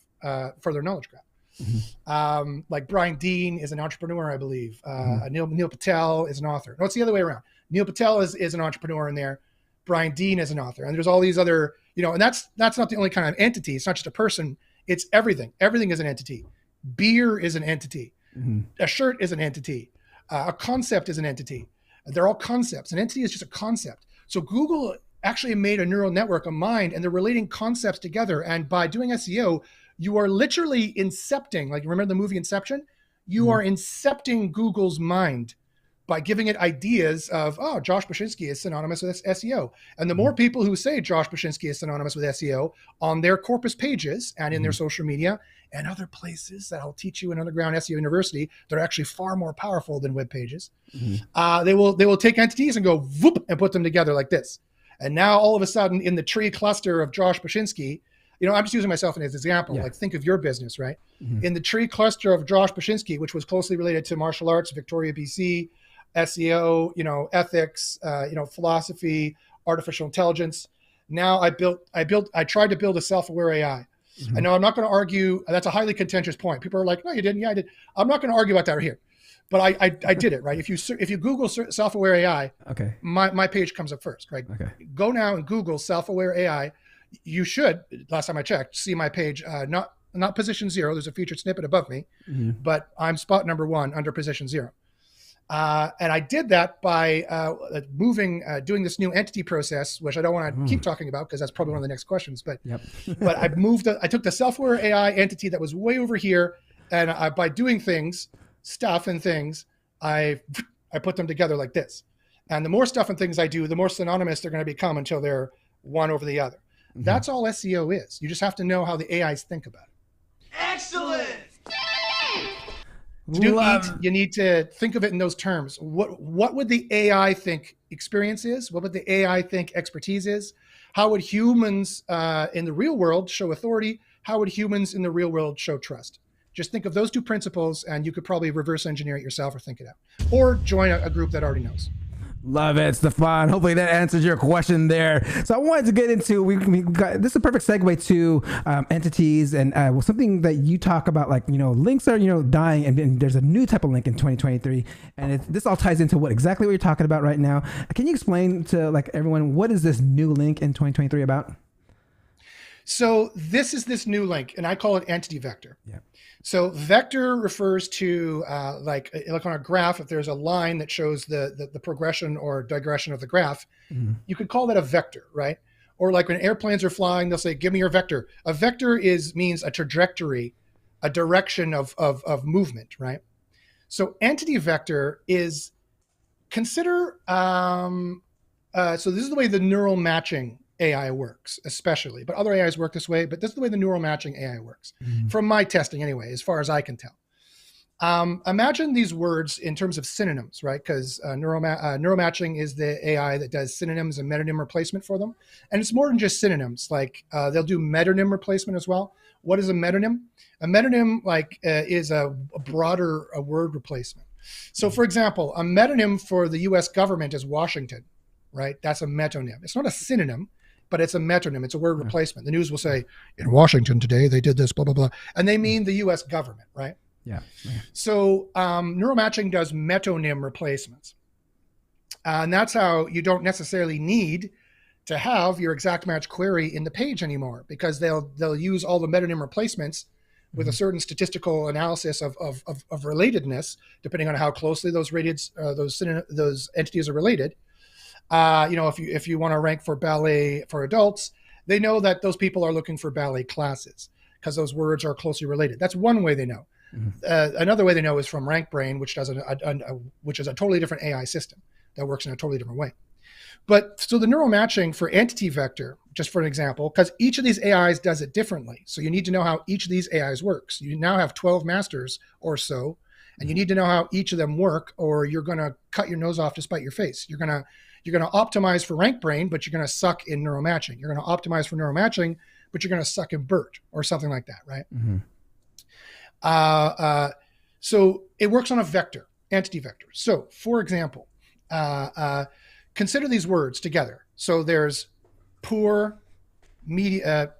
for their knowledge graph. Like Brian Dean is an entrepreneur, I believe. Neil Patel is an author. No, it's the other way around. Neil Patel is an entrepreneur in there. Brian Dean is an author. And there's all these other, and that's not the only kind of entity. It's not just a person. It's everything. Everything is an entity. Beer is an entity. A shirt is an entity. A concept is an entity. They're all concepts. An entity is just a concept. So Google actually made a neural network, a mind, and they're relating concepts together. And by doing SEO, you are literally incepting, like remember the movie Inception? You are incepting Google's mind by giving it ideas of, oh, Josh Bachynski is synonymous with SEO. And the more people who say Josh Bachynski is synonymous with SEO on their corpus pages and in their social media and other places that I'll teach you in Underground SEO University, they're actually far more powerful than web pages. They will take entities and go whoop and put them together like this. And now all of a sudden in the tree cluster of Josh Bachynski, I'm just using myself as an example, like think of your business, right? In the tree cluster of Josh Bachynski, which was closely related to martial arts, Victoria, BC, SEO, ethics, philosophy, artificial intelligence. Now I tried to build a self-aware AI. I know I'm not going to argue. That's a highly contentious point. People are like, no, you didn't. Yeah, I did. I'm not going to argue about that right here, but I did it, right? If you Google self-aware AI, my page comes up first, right? Go now and Google self-aware AI. You should, last time I checked, see my page, not position 0. There's a featured snippet above me, but I'm spot number 1 under position 0. And I did that by doing this new entity process, which I don't want to keep talking about because that's probably one of the next questions. But but I took the self-aware AI entity that was way over here, and by doing stuff and things, I put them together like this. And the more stuff and things I do, the more synonymous they're going to become until they're one over the other. That's all SEO is. You just have to know how the AIs think about it. Excellent. To do EAT, you need to think of it in those terms. What would the AI think experience is? What would the AI think expertise is? How would humans in the real world show authority? How would humans in the real world show trust? Just think of those 2 principles and you could probably reverse engineer it yourself or think it out. Or join a group that already knows. Love it, Stefan. Hopefully that answers your question there. So I wanted to get into, this is a perfect segue to entities and something that you talk about, like, links are, dying, and there's a new type of link in 2023. And this all ties into exactly what you're talking about right now. Can you explain to everyone, what is this new link in 2023 about? So this is this new link, and I call it entity vector. So vector refers to like on a graph, if there's a line that shows the progression or digression of the graph, you could call that a vector, right? Or like when airplanes are flying, they'll say, give me your vector. A vector means a trajectory, a direction of movement, right? So entity vector is, consider, so this is the way the neural matching AI works, especially, but other AIs work this way, but this is the way the neural matching AI works, from my testing anyway, as far as I can tell. Imagine these words in terms of synonyms, right? Because neural matching is the AI that does synonyms and metonym replacement for them. And it's more than just synonyms, like they'll do metonym replacement as well. What is a metonym? A metonym is a broader word replacement. So for example, a metonym for the US government is Washington, right? That's a metonym. It's not a synonym, but it's a metonym. It's a word replacement. The news will say, in Washington today, they did this, blah, blah, blah. And they mean the US government, right? Yeah. So neural matching does metonym replacements. And that's how you don't necessarily need to have your exact match query in the page anymore, because they'll use all the metonym replacements with a certain statistical analysis of relatedness, depending on how closely those entities are related. If you want to rank for ballet for adults, they know that those people are looking for ballet classes because those words are closely related. That's one way they know. Another way they know is from RankBrain, which does which is a totally different AI system that works in a totally different way. But so the neural matching for entity vector, just for an example, because each of these AIs does it differently. So you need to know how each of these AIs works. You now have 12 masters or so, and you need to know how each of them work, or you're going to cut your nose off to spite your face. You're going to optimize for RankBrain, but you're going to suck in neural matching. You're going to optimize for neural matching, but you're going to suck in BERT or something like that, right? So it works on a vector, entity vector. So for example, consider these words together. So there's poor,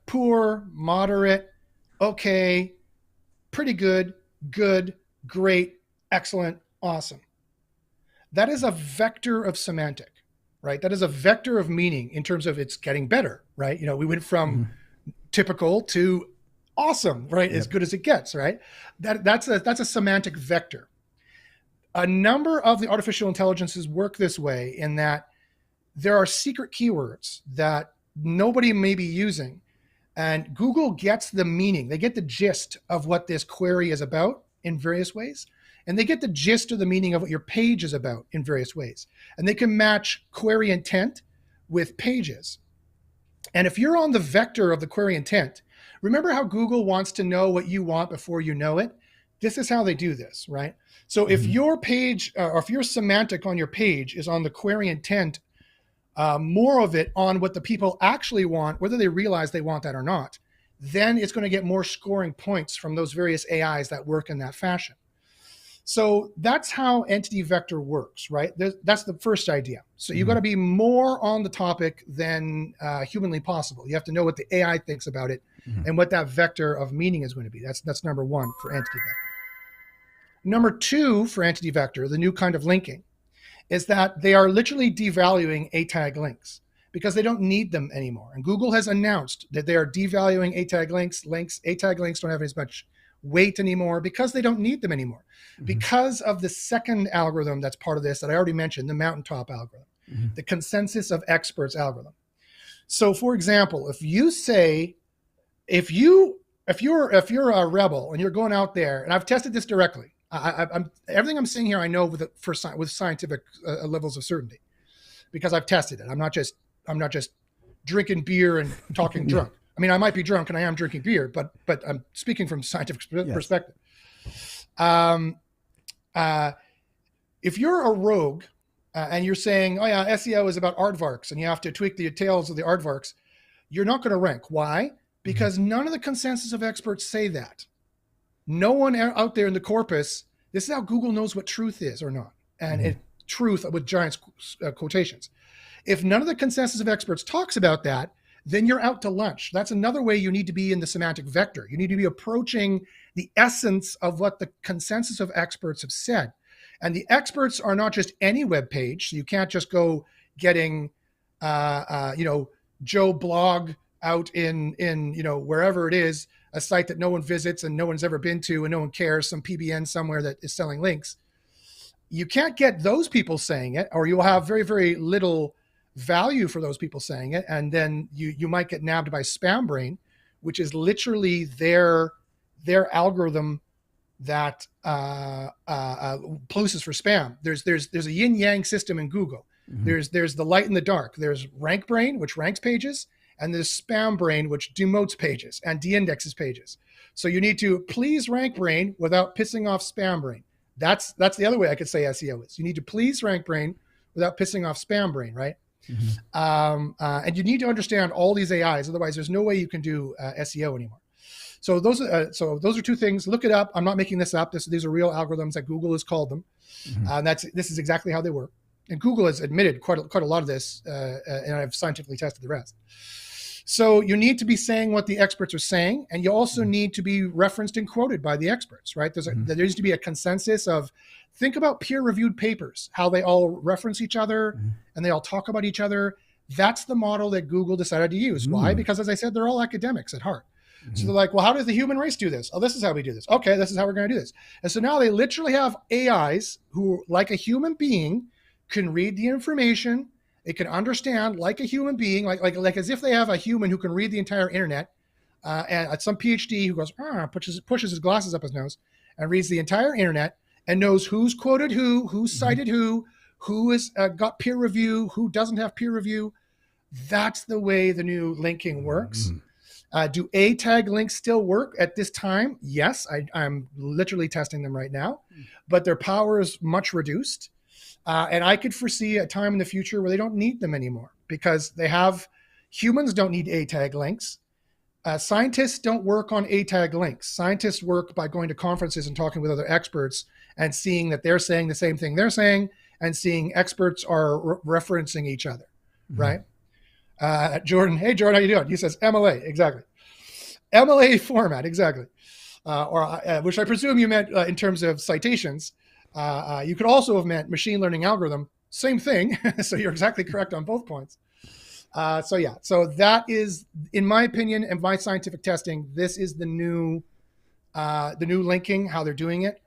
poor, moderate, okay, pretty good, good, great, excellent, awesome. That is a vector of semantic, right? That is a vector of meaning in terms of it's getting better, right? You know, we went from typical to awesome, right? As good as it gets, right? That's a semantic vector. A number of the artificial intelligences work this way in that there are secret keywords that nobody may be using, and Google gets the meaning. They get the gist of what this query is about in various ways, and they get the gist of the meaning of what your page is about in various ways. And they can match query intent with pages. And if you're on the vector of the query intent, remember how Google wants to know what you want before you know it? This is how they do this, right? So if your page, or if your semantic on your page is on the query intent, more of it on what the people actually want, whether they realize they want that or not, then it's going to get more scoring points from those various AIs that work in that fashion. So that's how entity vector works, right? That's the first idea. So you've got to be more on the topic than humanly possible. You have to know what the AI thinks about it and what that vector of meaning is going to be. That's number one for entity vector. Number two for entity vector, the new kind of linking, is that they are literally devaluing A tag links because they don't need them anymore. And Google has announced that they are devaluing A tag links. A tag links don't have as much weight anymore because they don't need them anymore. Because of the second algorithm that's part of this that I already mentioned, the mountaintop algorithm, the consensus of experts algorithm. So for example, if you say, if you're a rebel and you're going out there, and I've tested this directly, I'm everything I'm saying here I know with scientific levels of certainty because I've tested it. I'm not just drinking beer and talking drunk. I mean, I might be drunk and I am drinking beer, but I'm speaking from scientific perspective. If you're a rogue and you're saying, oh yeah, SEO is about aardvarks and you have to tweak the details of the aardvarks, you're not going to rank. Why? Because none of the consensus of experts say that. No one out there in the corpus, this is how Google knows what truth is or not. And truth with giant quotations. If none of the consensus of experts talks about that, then you're out to lunch. That's another way you need to be in the semantic vector. You need to be approaching the essence of what the consensus of experts have said. And the experts are not just any web page. So you can't just go getting, Joe Blog out in wherever it is, a site that no one visits and no one's ever been to and no one cares, some PBN somewhere that is selling links. You can't get those people saying it, or you'll have very, very little value for those people saying it. And then you might get nabbed by spam brain, which is literally their algorithm that polices for spam. There's a yin yang system in Google. There's the light and the dark. There's rank brain, which ranks pages, and there's spam brain, which demotes pages and de-indexes pages. So you need to please rank brain without pissing off spam brain. That's the other way I could say SEO is. You need to please rank brain without pissing off spam brain, right? And you need to understand all these AIs. Otherwise, there's no way you can do SEO anymore. So those are two things. Look it up. I'm not making this up. These are real algorithms that Google has called them. This is exactly how they work. And Google has admitted quite a lot of this, and I've scientifically tested the rest. So you need to be saying what the experts are saying, and you also need to be referenced and quoted by the experts, right? There needs to be a consensus of, think about peer-reviewed papers, how they all reference each other and they all talk about each other. That's the model that Google decided to use. Why? Because as I said, they're all academics at heart. So they're like, well, how does the human race do this? Oh, this is how we do this. Okay, this is how we're going to do this. And so now they literally have AIs who, like a human being, can read the information. It can understand like a human being, like as if they have a human who can read the entire internet, and some PhD who goes, pushes his glasses up his nose and reads the entire internet and knows who's quoted who's cited who has got peer review, who doesn't have peer review. That's the way the new linking works. Do A tag links still work at this time? Yes, I'm literally testing them right now, but their power is much reduced. And I could foresee a time in the future where they don't need them anymore because humans don't need A tag links. Scientists don't work on A tag links. Scientists work by going to conferences and talking with other experts and seeing that they're saying the same thing they're saying, and seeing experts are referencing each other, right? Jordan, hey Jordan, how you doing? He says MLA, exactly. MLA format, exactly. Which I presume you meant in terms of citations. You could also have meant machine learning algorithm, same thing. So you're exactly correct on both points. So that is, in my opinion and my scientific testing, this is the new linking, how they're doing it.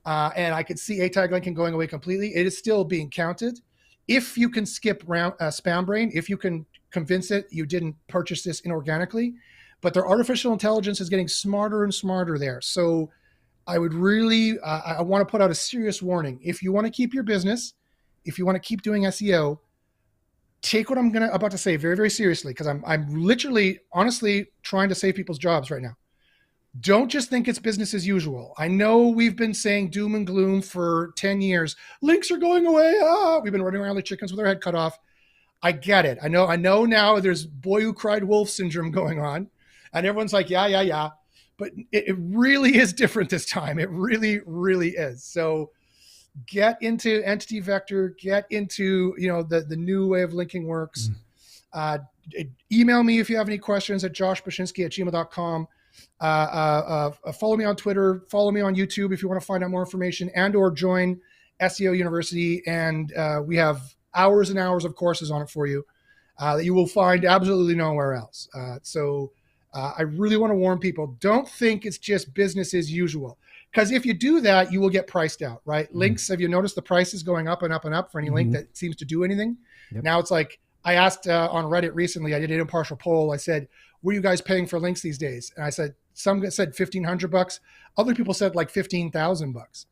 And I could see A tag linking going away completely. It is still being counted. If you can skip spam brain, if you can convince it you didn't purchase this inorganically, but their artificial intelligence is getting smarter and smarter there. So I would really, I want to put out a serious warning. If you want to keep your business, if you want to keep doing SEO, take what I'm about to say very, very seriously, because I'm literally, honestly trying to save people's jobs right now. Don't just think it's business as usual. I know we've been saying doom and gloom for 10 years. Links are going away. We've been running around like chickens with our head cut off. I get it. I know now there's boy who cried wolf syndrome going on, and everyone's like, yeah. But it really is different this time. It really, really is. So get into entity vector, get into, the new way of linking works. Email me if you have any questions at joshbachynski@gmail.com. Follow me on Twitter, follow me on YouTube if you want to find out more information, and or join SEO University. And we have hours and hours of courses on it for you that you will find absolutely nowhere else. I really want to warn people, don't think it's just business as usual. Because if you do that, you will get priced out, right? Links, have you noticed the prices going up and up and up for any link that seems to do anything? Yep. Now it's like, I asked on Reddit recently, I did an impartial poll. I said, what are you guys paying for links these days? And I said, some said $1,500. Other people said like $15,000.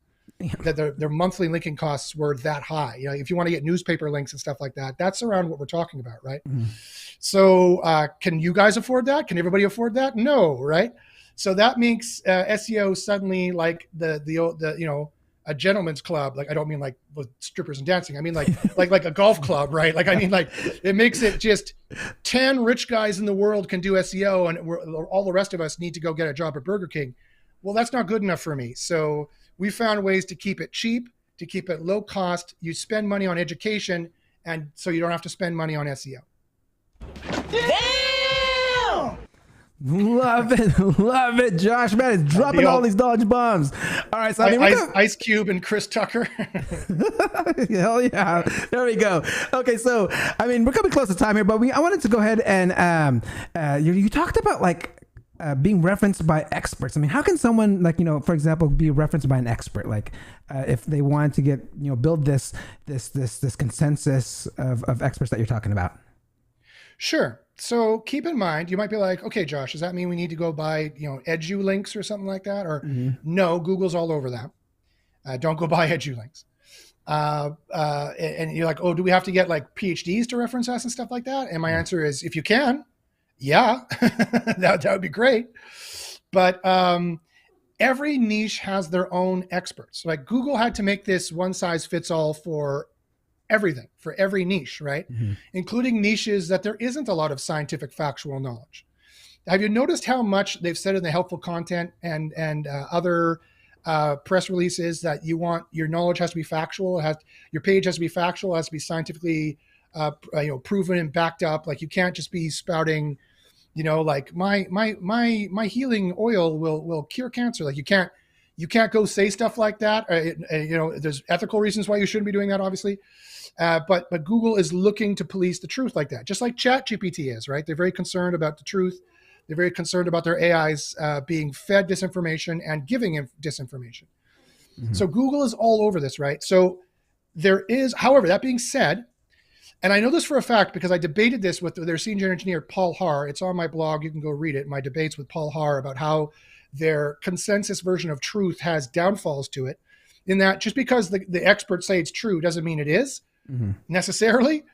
That their monthly linking costs were that high. If you want to get newspaper links and stuff like that, that's around what we're talking about, right? So can you guys afford that? Can everybody afford that? No, right? So that makes SEO suddenly like the a gentleman's club. Like, I don't mean like with strippers and dancing. I mean like a golf club, right? Like, I mean, like, it makes it just 10 rich guys in the world can do SEO, and all the rest of us need to go get a job at Burger King. Well, that's not good enough for me. So we found ways to keep it cheap, to keep it low cost. You spend money on education, and so you don't have to spend money on SEO. Damn! Love it, Josh. Man, it's dropping all these dodge bombs. All right, so Ice Cube and Chris Tucker. Hell yeah! There we go. Okay, so I mean, we're coming close to time here, but I wanted to go ahead and you talked about like being referenced by experts. I mean, how can someone, like, for example, be referenced by an expert? Like, if they want to get, build this consensus of experts that you're talking about. Sure. So keep in mind, you might be like, okay, Josh, does that mean we need to go buy, edu links or something like that? Or no, Google's all over that. Don't go buy edu links. And you're like, oh, do we have to get like PhDs to reference us and stuff like that? And my answer is, if you can, yeah, that would be great. But every niche has their own experts. Like, Google had to make this one size fits all for everything, for every niche, right? Including niches that there isn't a lot of scientific factual knowledge. Have you noticed how much they've said in the helpful content and other press releases that your knowledge has to be factual, your page has to be factual, has to be scientifically proven and backed up. Like, you can't just be spouting, like my healing oil will cure cancer. Like, you can't go say stuff like that. There's ethical reasons why you shouldn't be doing that, obviously. But Google is looking to police the truth like that, just like ChatGPT is, right? They're very concerned about the truth. They're very concerned about their AIs being fed disinformation and giving disinformation. So Google is all over this, right? So there is, however, that being said, and I know this for a fact because I debated this with their senior engineer, Paul Haar. It's on my blog. You can go read it. My debates with Paul Haar about how their consensus version of truth has downfalls to it, in that just because the experts say it's true doesn't mean it is necessarily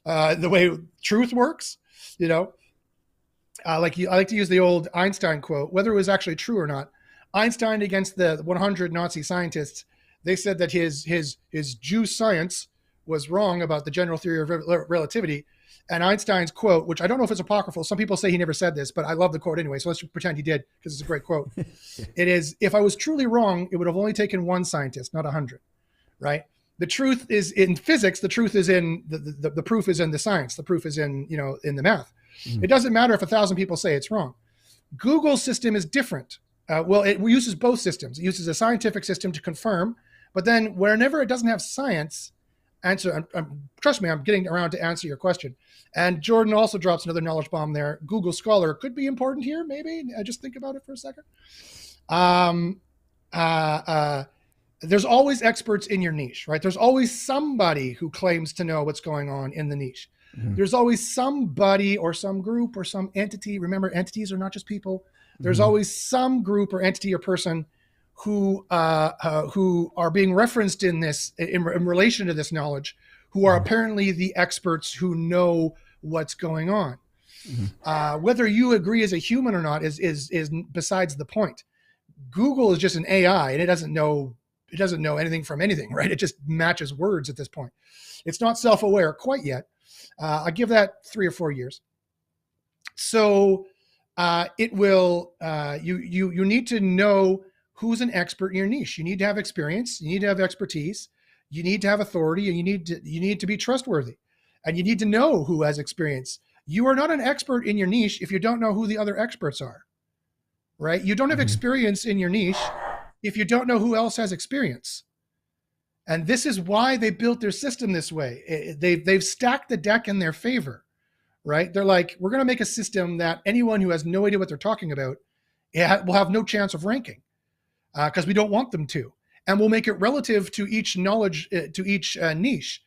the way truth works. I like to use the old Einstein quote, whether it was actually true or not. Einstein, against the 100 Nazi scientists, they said that his Jew science was wrong about the general theory of relativity, And Einstein's quote, which I don't know if it's apocryphal. Some people say he never said this, but I love the quote anyway. So let's pretend he did, because it's a great quote. It is, if I was truly wrong, it would have only taken one scientist, not 100, right? The truth is in physics. The truth is in the proof is in the science. The proof is in, in the math. It doesn't matter if 1,000 people say it's wrong. Google's system is different. Well, it uses both systems. It uses a scientific system to confirm, but then whenever it doesn't have science, trust me, I'm getting around to answer your question. And Jordan also drops another knowledge bomb there. Google Scholar could be important here, maybe. Just think about it for a second. There's always experts in your niche, right? There's always somebody who claims to know what's going on in the niche. There's always somebody or some group or some entity. Remember, entities are not just people. There's always some group or entity or person who are being referenced in this in relation to this knowledge, who are apparently the experts who know what's going on. Whether you agree as a human or not is besides the point. Google is just an AI, and it doesn't know anything from anything, right? It just matches words at this point. It's not self-aware quite yet. I give that 3 or 4 years. So it will. You need to know who's an expert in your niche. You need to have experience. You need to have expertise. You need to have authority, and you need to be trustworthy, and you need to know who has experience. You are not an expert in your niche if you don't know who the other experts are, right? You don't have experience in your niche if you don't know who else has experience. And this is why they built their system this way. They've stacked the deck in their favor, right? They're like, we're going to make a system that anyone who has no idea what they're talking about will have no chance of ranking, because we don't want them to. And we'll make it relative to each knowledge, to each niche,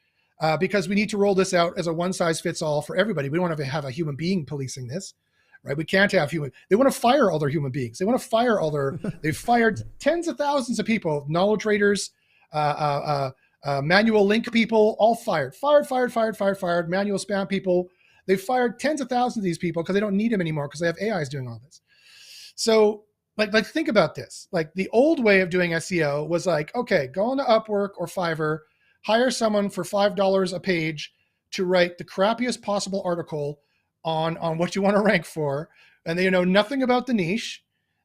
because we need to roll this out as a one-size-fits-all for everybody. We don't want to have a human being policing this, right? We can't have they want to fire all their human beings. They want to fire they've fired tens of thousands of people, knowledge raiders, manual link people, all fired, manual spam people. They've fired tens of thousands of these people because they don't need them anymore because they have AIs doing all this. So like think about this. Like the old way of doing SEO was like, okay, go on to Upwork or Fiverr, hire someone for $5 a page to write the crappiest possible article on what you want to rank for. And they know nothing about the niche.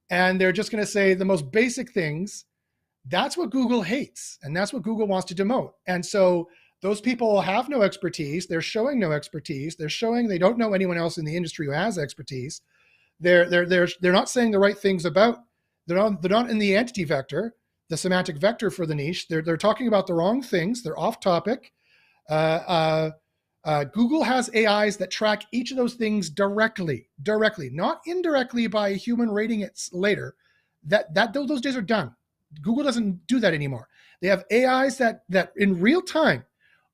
And they're just going to say the most basic things. That's what Google hates. And that's what Google wants to demote. And so those people have no expertise. They're showing no expertise. They're showing they don't know anyone else in the industry who has expertise. They're not saying the right things about, they're not in the entity vector, the semantic vector for the niche. They're talking about the wrong things. They're off topic. Google has AIs that track each of those things directly, not indirectly by a human rating it later. Those days are done. Google doesn't do that anymore. They have AIs that in real time,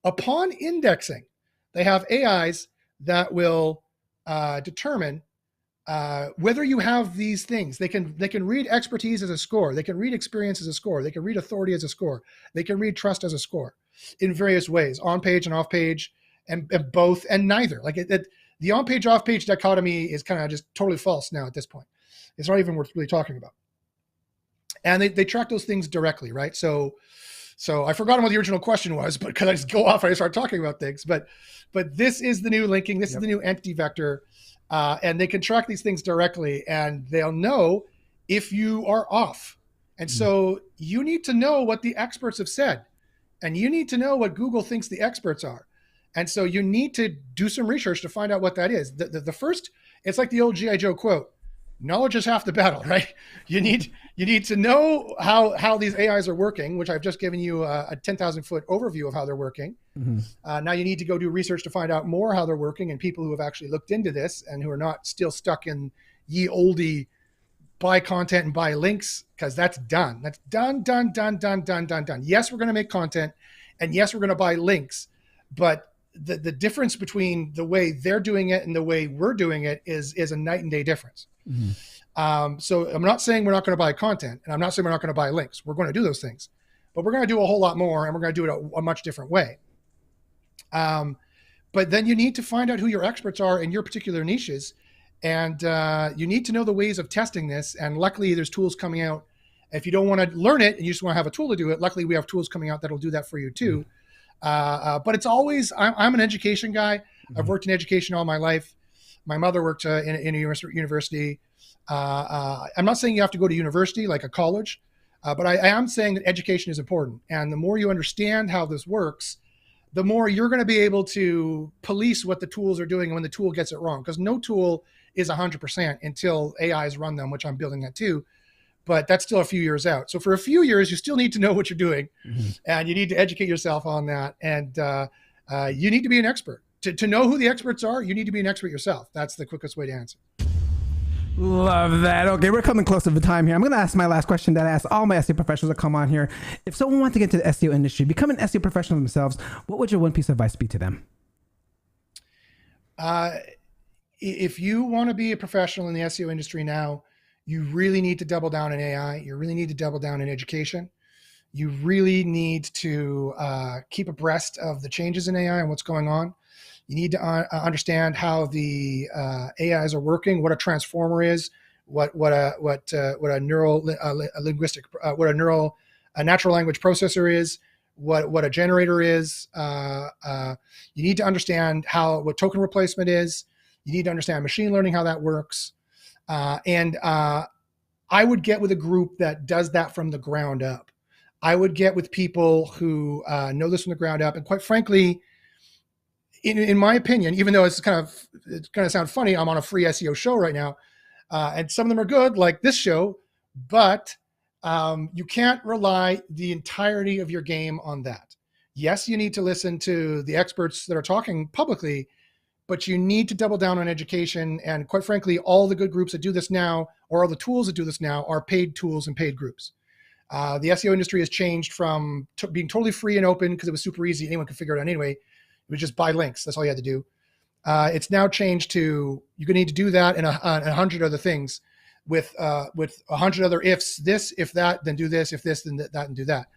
upon indexing, they have AIs that will determine whether you have these things. They can read expertise as a score. They can read experience as a score. They can read authority as a score. They can read trust as a score in various ways, on page and off page, and both and neither. Like the on page, off page dichotomy is kind of just totally false now at this point. It's not even worth really talking about. And they track those things directly, right? So I forgot what the original question was, but because I just go off, I start talking about things. But this is the new linking. This is the new entity vector. And they can track these things directly, and they'll know if you are off. And so you need to know what the experts have said, and you need to know what Google thinks the experts are. And so you need to do some research to find out what that is. The first, it's like the old G.I. Joe quote, knowledge is half the battle, right? You need to know how these AIs are working, which I've just given you a 10,000 foot overview of how they're working. Now you need to go do research to find out more how they're working, and people who have actually looked into this and who are not still stuck in ye oldie buy content and buy links, because that's done. That's done. Yes, we're going to make content, and yes, we're going to buy links, but the difference between the way they're doing it and the way we're doing it is a night and day difference. So I'm not saying we're not going to buy content, and I'm not saying we're not going to buy links. We're going to do those things, but we're going to do a whole lot more, and we're going to do it a much different way. But then you need to find out who your experts are in your particular niches, and you need to know the ways of testing this. And luckily, there's tools coming out. If you don't want to learn it and you just want to have a tool to do it, luckily we have tools coming out that'll do that for you too. But it's always, I'm an education guy. I've worked in education all my life. My mother worked in a university. I'm not saying you have to go to university like a college, but I am saying that education is important. And the more you understand how this works, the more you're going to be able to police what the tools are doing when the tool gets it wrong. Because no tool is 100% until AIs run them, which I'm building that too. But that's still a few years out. So for a few years, you still need to know what you're doing, and you need to educate yourself on that. And you need to be an expert. To know who the experts are, you need to be an expert yourself. That's the quickest way to answer. Love that. Okay, we're coming close to the time here. I'm going to ask my last question that I ask all my SEO professionals that come on here. If someone wants to get into the SEO industry, become an SEO professional themselves, what would your one piece of advice be to them? If you want to be a professional in the SEO industry now, you really need to double down in AI. You really need to double down in education. You really need to keep abreast of the changes in AI and what's going on. You need to understand how the AIs are working, what a transformer is, what a natural language processor is, what a generator is. You need to understand what token replacement is. You need to understand machine learning, how that works. And I would get with a group that does that from the ground up. I would get with people who know this from the ground up. And quite frankly, in my opinion, even though it's going to sound funny, I'm on a free SEO show right now, and some of them are good, like this show, but you can't rely the entirety of your game on that. Yes, you need to listen to the experts that are talking publicly, but you need to double down on education. And quite frankly, all the good groups that do this now, or all the tools that do this now, are paid tools and paid groups. The SEO industry has changed from being totally free and open because it was super easy. Anyone could figure it out anyway. It was just buy links. That's all you had to do. It's now changed to you're going to need to do that and 100 other things with 100 other ifs, this, if that, then do this, if this, then that, and do that.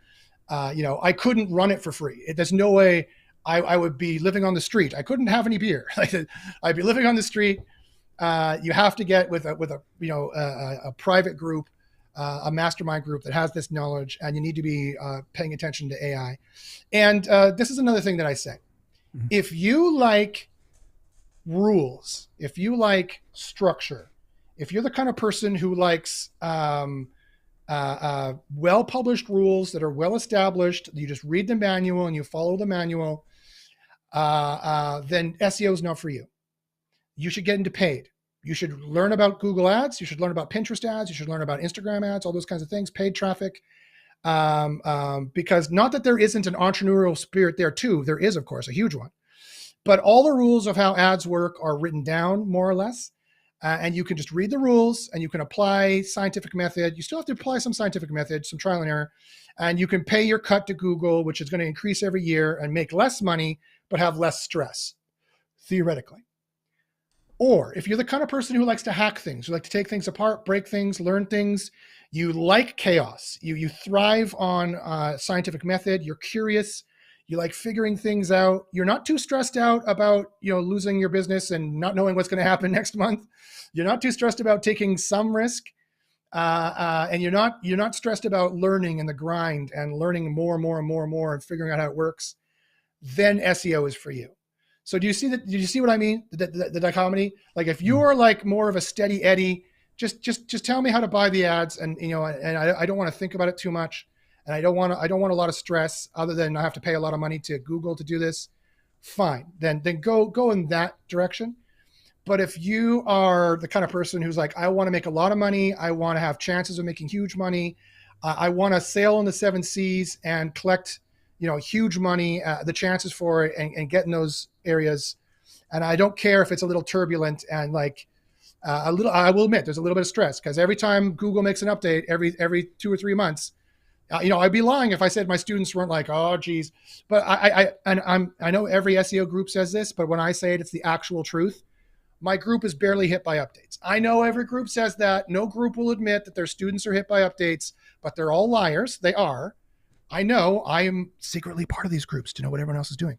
I couldn't run it for free. There's no way I would be living on the street. I couldn't have any beer. I'd be living on the street. You have to get with a private group, a mastermind group that has this knowledge, and you need to be paying attention to AI. And this is another thing that I say. If you like rules, if you like structure, if you're the kind of person who likes well-published rules that are well-established, you just read the manual and you follow the manual, then SEO is not for you. You should get into paid. You should learn about Google ads. You should learn about Pinterest ads. You should learn about Instagram ads, all those kinds of things, paid traffic. Because not that there isn't an entrepreneurial spirit there too. There is, of course, a huge one. But all the rules of how ads work are written down more or less. And you can just read the rules and you can apply scientific method. You still have to apply some scientific method, some trial and error. And you can pay your cut to Google, which is going to increase every year and make less money, but have less stress, theoretically. Or if you're the kind of person who likes to hack things, you like to take things apart, break things, learn things, you like chaos, you thrive on scientific method, you're curious, you like figuring things out, you're not too stressed out about losing your business and not knowing what's going to happen next month, you're not too stressed about taking some risk, and you're not stressed about learning and the grind and learning more and figuring out how it works, then SEO is for you. So do you see that? Did you see what I mean? The dichotomy? Like if you're like more of a steady Eddie, just tell me how to buy the ads, and I don't want to think about it too much, and I don't want a lot of stress other than I have to pay a lot of money to Google to do this. Fine, then go in that direction. But if you are the kind of person who's like, I want to make a lot of money, I want to have chances of making huge money, I want to sail in the 7 seas and collect huge money, the chances for it, and get in those areas. And I don't care if it's a little turbulent and I will admit there's a little bit of stress because every time Google makes an update every 2 or 3 months, I'd be lying if I said my students weren't like, oh geez. But I know every SEO group says this, but when I say it, it's the actual truth. My group is barely hit by updates. I know every group says that. No group will admit that their students are hit by updates, but they're all liars. They are. I know. I am secretly part of these groups to know what everyone else is doing.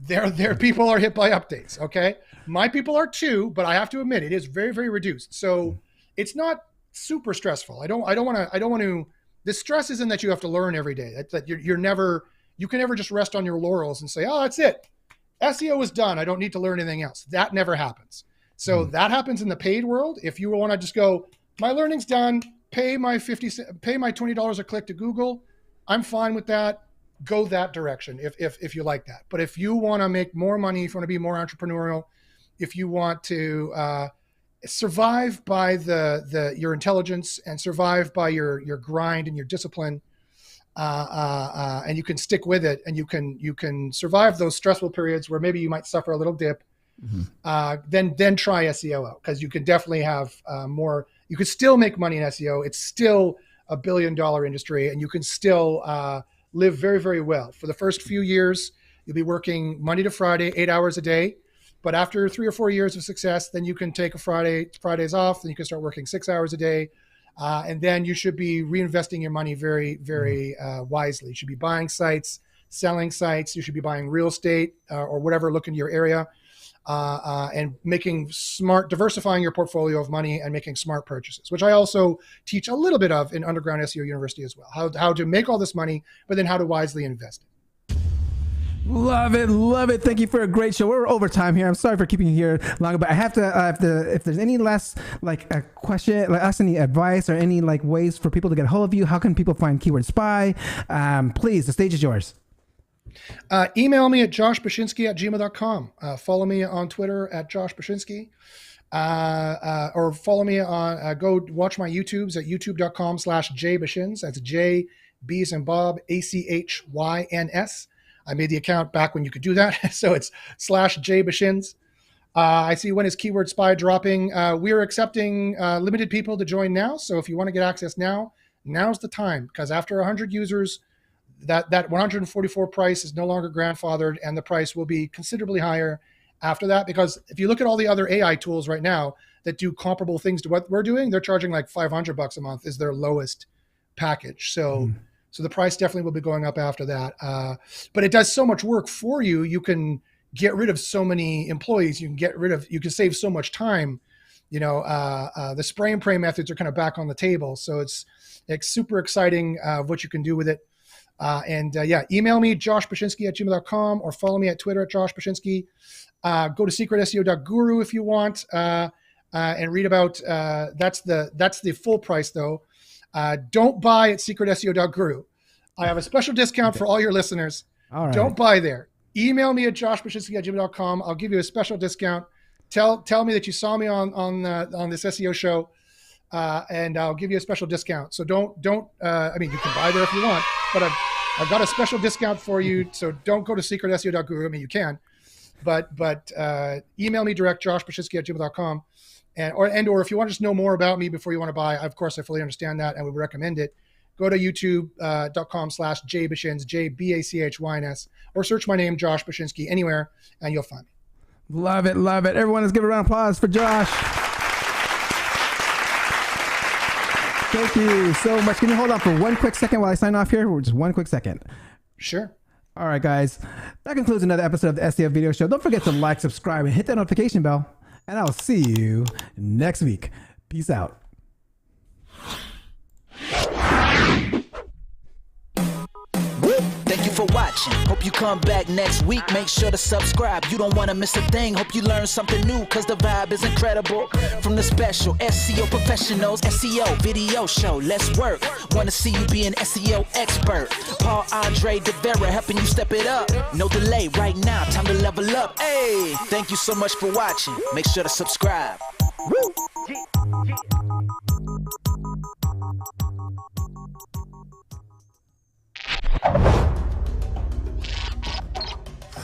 Their people are hit by updates. Okay, my people are too, but I have to admit it is very, very reduced. So it's not super stressful. I don't want to. The stress isn't that you have to learn every day. That you can never just rest on your laurels and say, oh, that's it. SEO is done. I don't need to learn anything else. That never happens. So that happens in the paid world. If you want to just go, my learning's done, pay my $20 a click to Google, I'm fine with that. Go that direction if you like that. But if you want to make more money, if you want to be more entrepreneurial, if you want to survive by your intelligence and survive by your grind and your discipline, and you can stick with it, and you can survive those stressful periods where maybe you might suffer a little dip, then try SEO out, because you can definitely have more. You can still make money in SEO. It's still a $1 billion industry, and you can still live very, very well. For the first few years, you'll be working Monday to Friday, 8 hours a day. But after 3 or 4 years of success, then you can take Fridays off, then you can start working 6 hours a day. And then you should be reinvesting your money very, very wisely. You should be buying sites, selling sites. You should be buying real estate or whatever, look in your area, and making diversifying your portfolio of money and making smart purchases, which I also teach a little bit of in Underground SEO University as well. How to make all this money, but then how to wisely invest it. Love it, love it. Thank you for a great show. We're over time here. I'm sorry for keeping you here longer, but I have to, if there's any last a question, ask any advice or any ways for people to get a hold of you, how can people find Keyword Spy? Please, the stage is yours. Email me at joshbachynski@gmail.com. Follow me on Twitter at joshbachynski. Or follow me on, go watch my YouTubes at youtube.com/jbachins. That's J, B as in Bob, ACHYNS. I made the account back when you could do that. So it's /jbachins. I see when is Keyword Spy dropping. We're accepting limited people to join now. So if you want to get access now's the time, because after 100 users, that 144 price is no longer grandfathered, and the price will be considerably higher after that. Because if you look at all the other AI tools right now that do comparable things to what we're doing, they're charging like $500 a month is their lowest package. So the price definitely will be going up after that. But it does so much work for you. You can get rid of so many employees. You can save so much time. The spray and pray methods are kind of back on the table. So it's super exciting what you can do with it. Email me, joshbachynski@gmail.com, or follow me at Twitter at joshbachynski. Go to secretseo.guru if you want, and read about, that's the full price though. Don't buy at secretseo.guru. I have a special discount for all your listeners. All right. Don't buy there. Email me at joshbachynski@gmail.com. I'll give you a special discount. Tell me that you saw me on this SEO show, and I'll give you a special discount. So don't. I mean, you can buy there if you want, but I've got a special discount for you. So don't go to secretseo.guru. I mean, you can, but email me direct, joshbachynski@gmail.com. Or if you want to just know more about me before you want to buy, of course, I fully understand that and would recommend it. Go to youtube.com/jbachins, JBACHYNS, or search my name, Josh Bachynski, anywhere, and you'll find me. Love it, love it. Everyone, let's give a round of applause for Josh. Thank you so much. Can you hold on for one quick second while I sign off here? Just one quick second. Sure. All right, guys. That concludes another episode of the SEO Video Show. Don't forget to like, subscribe, and hit that notification bell. And I'll see you next week. Peace out. Thank you for watching. Hope you come back next week. Make sure to subscribe. You don't want to miss a thing. Hope you learn something new, because the vibe is incredible. From the special SEO professionals, SEO video show. Let's work. Want to see you be an SEO expert. Paul-Andre De Vera helping you step it up. No delay right now. Time to level up. Hey, thank you so much for watching. Make sure to subscribe. Woo!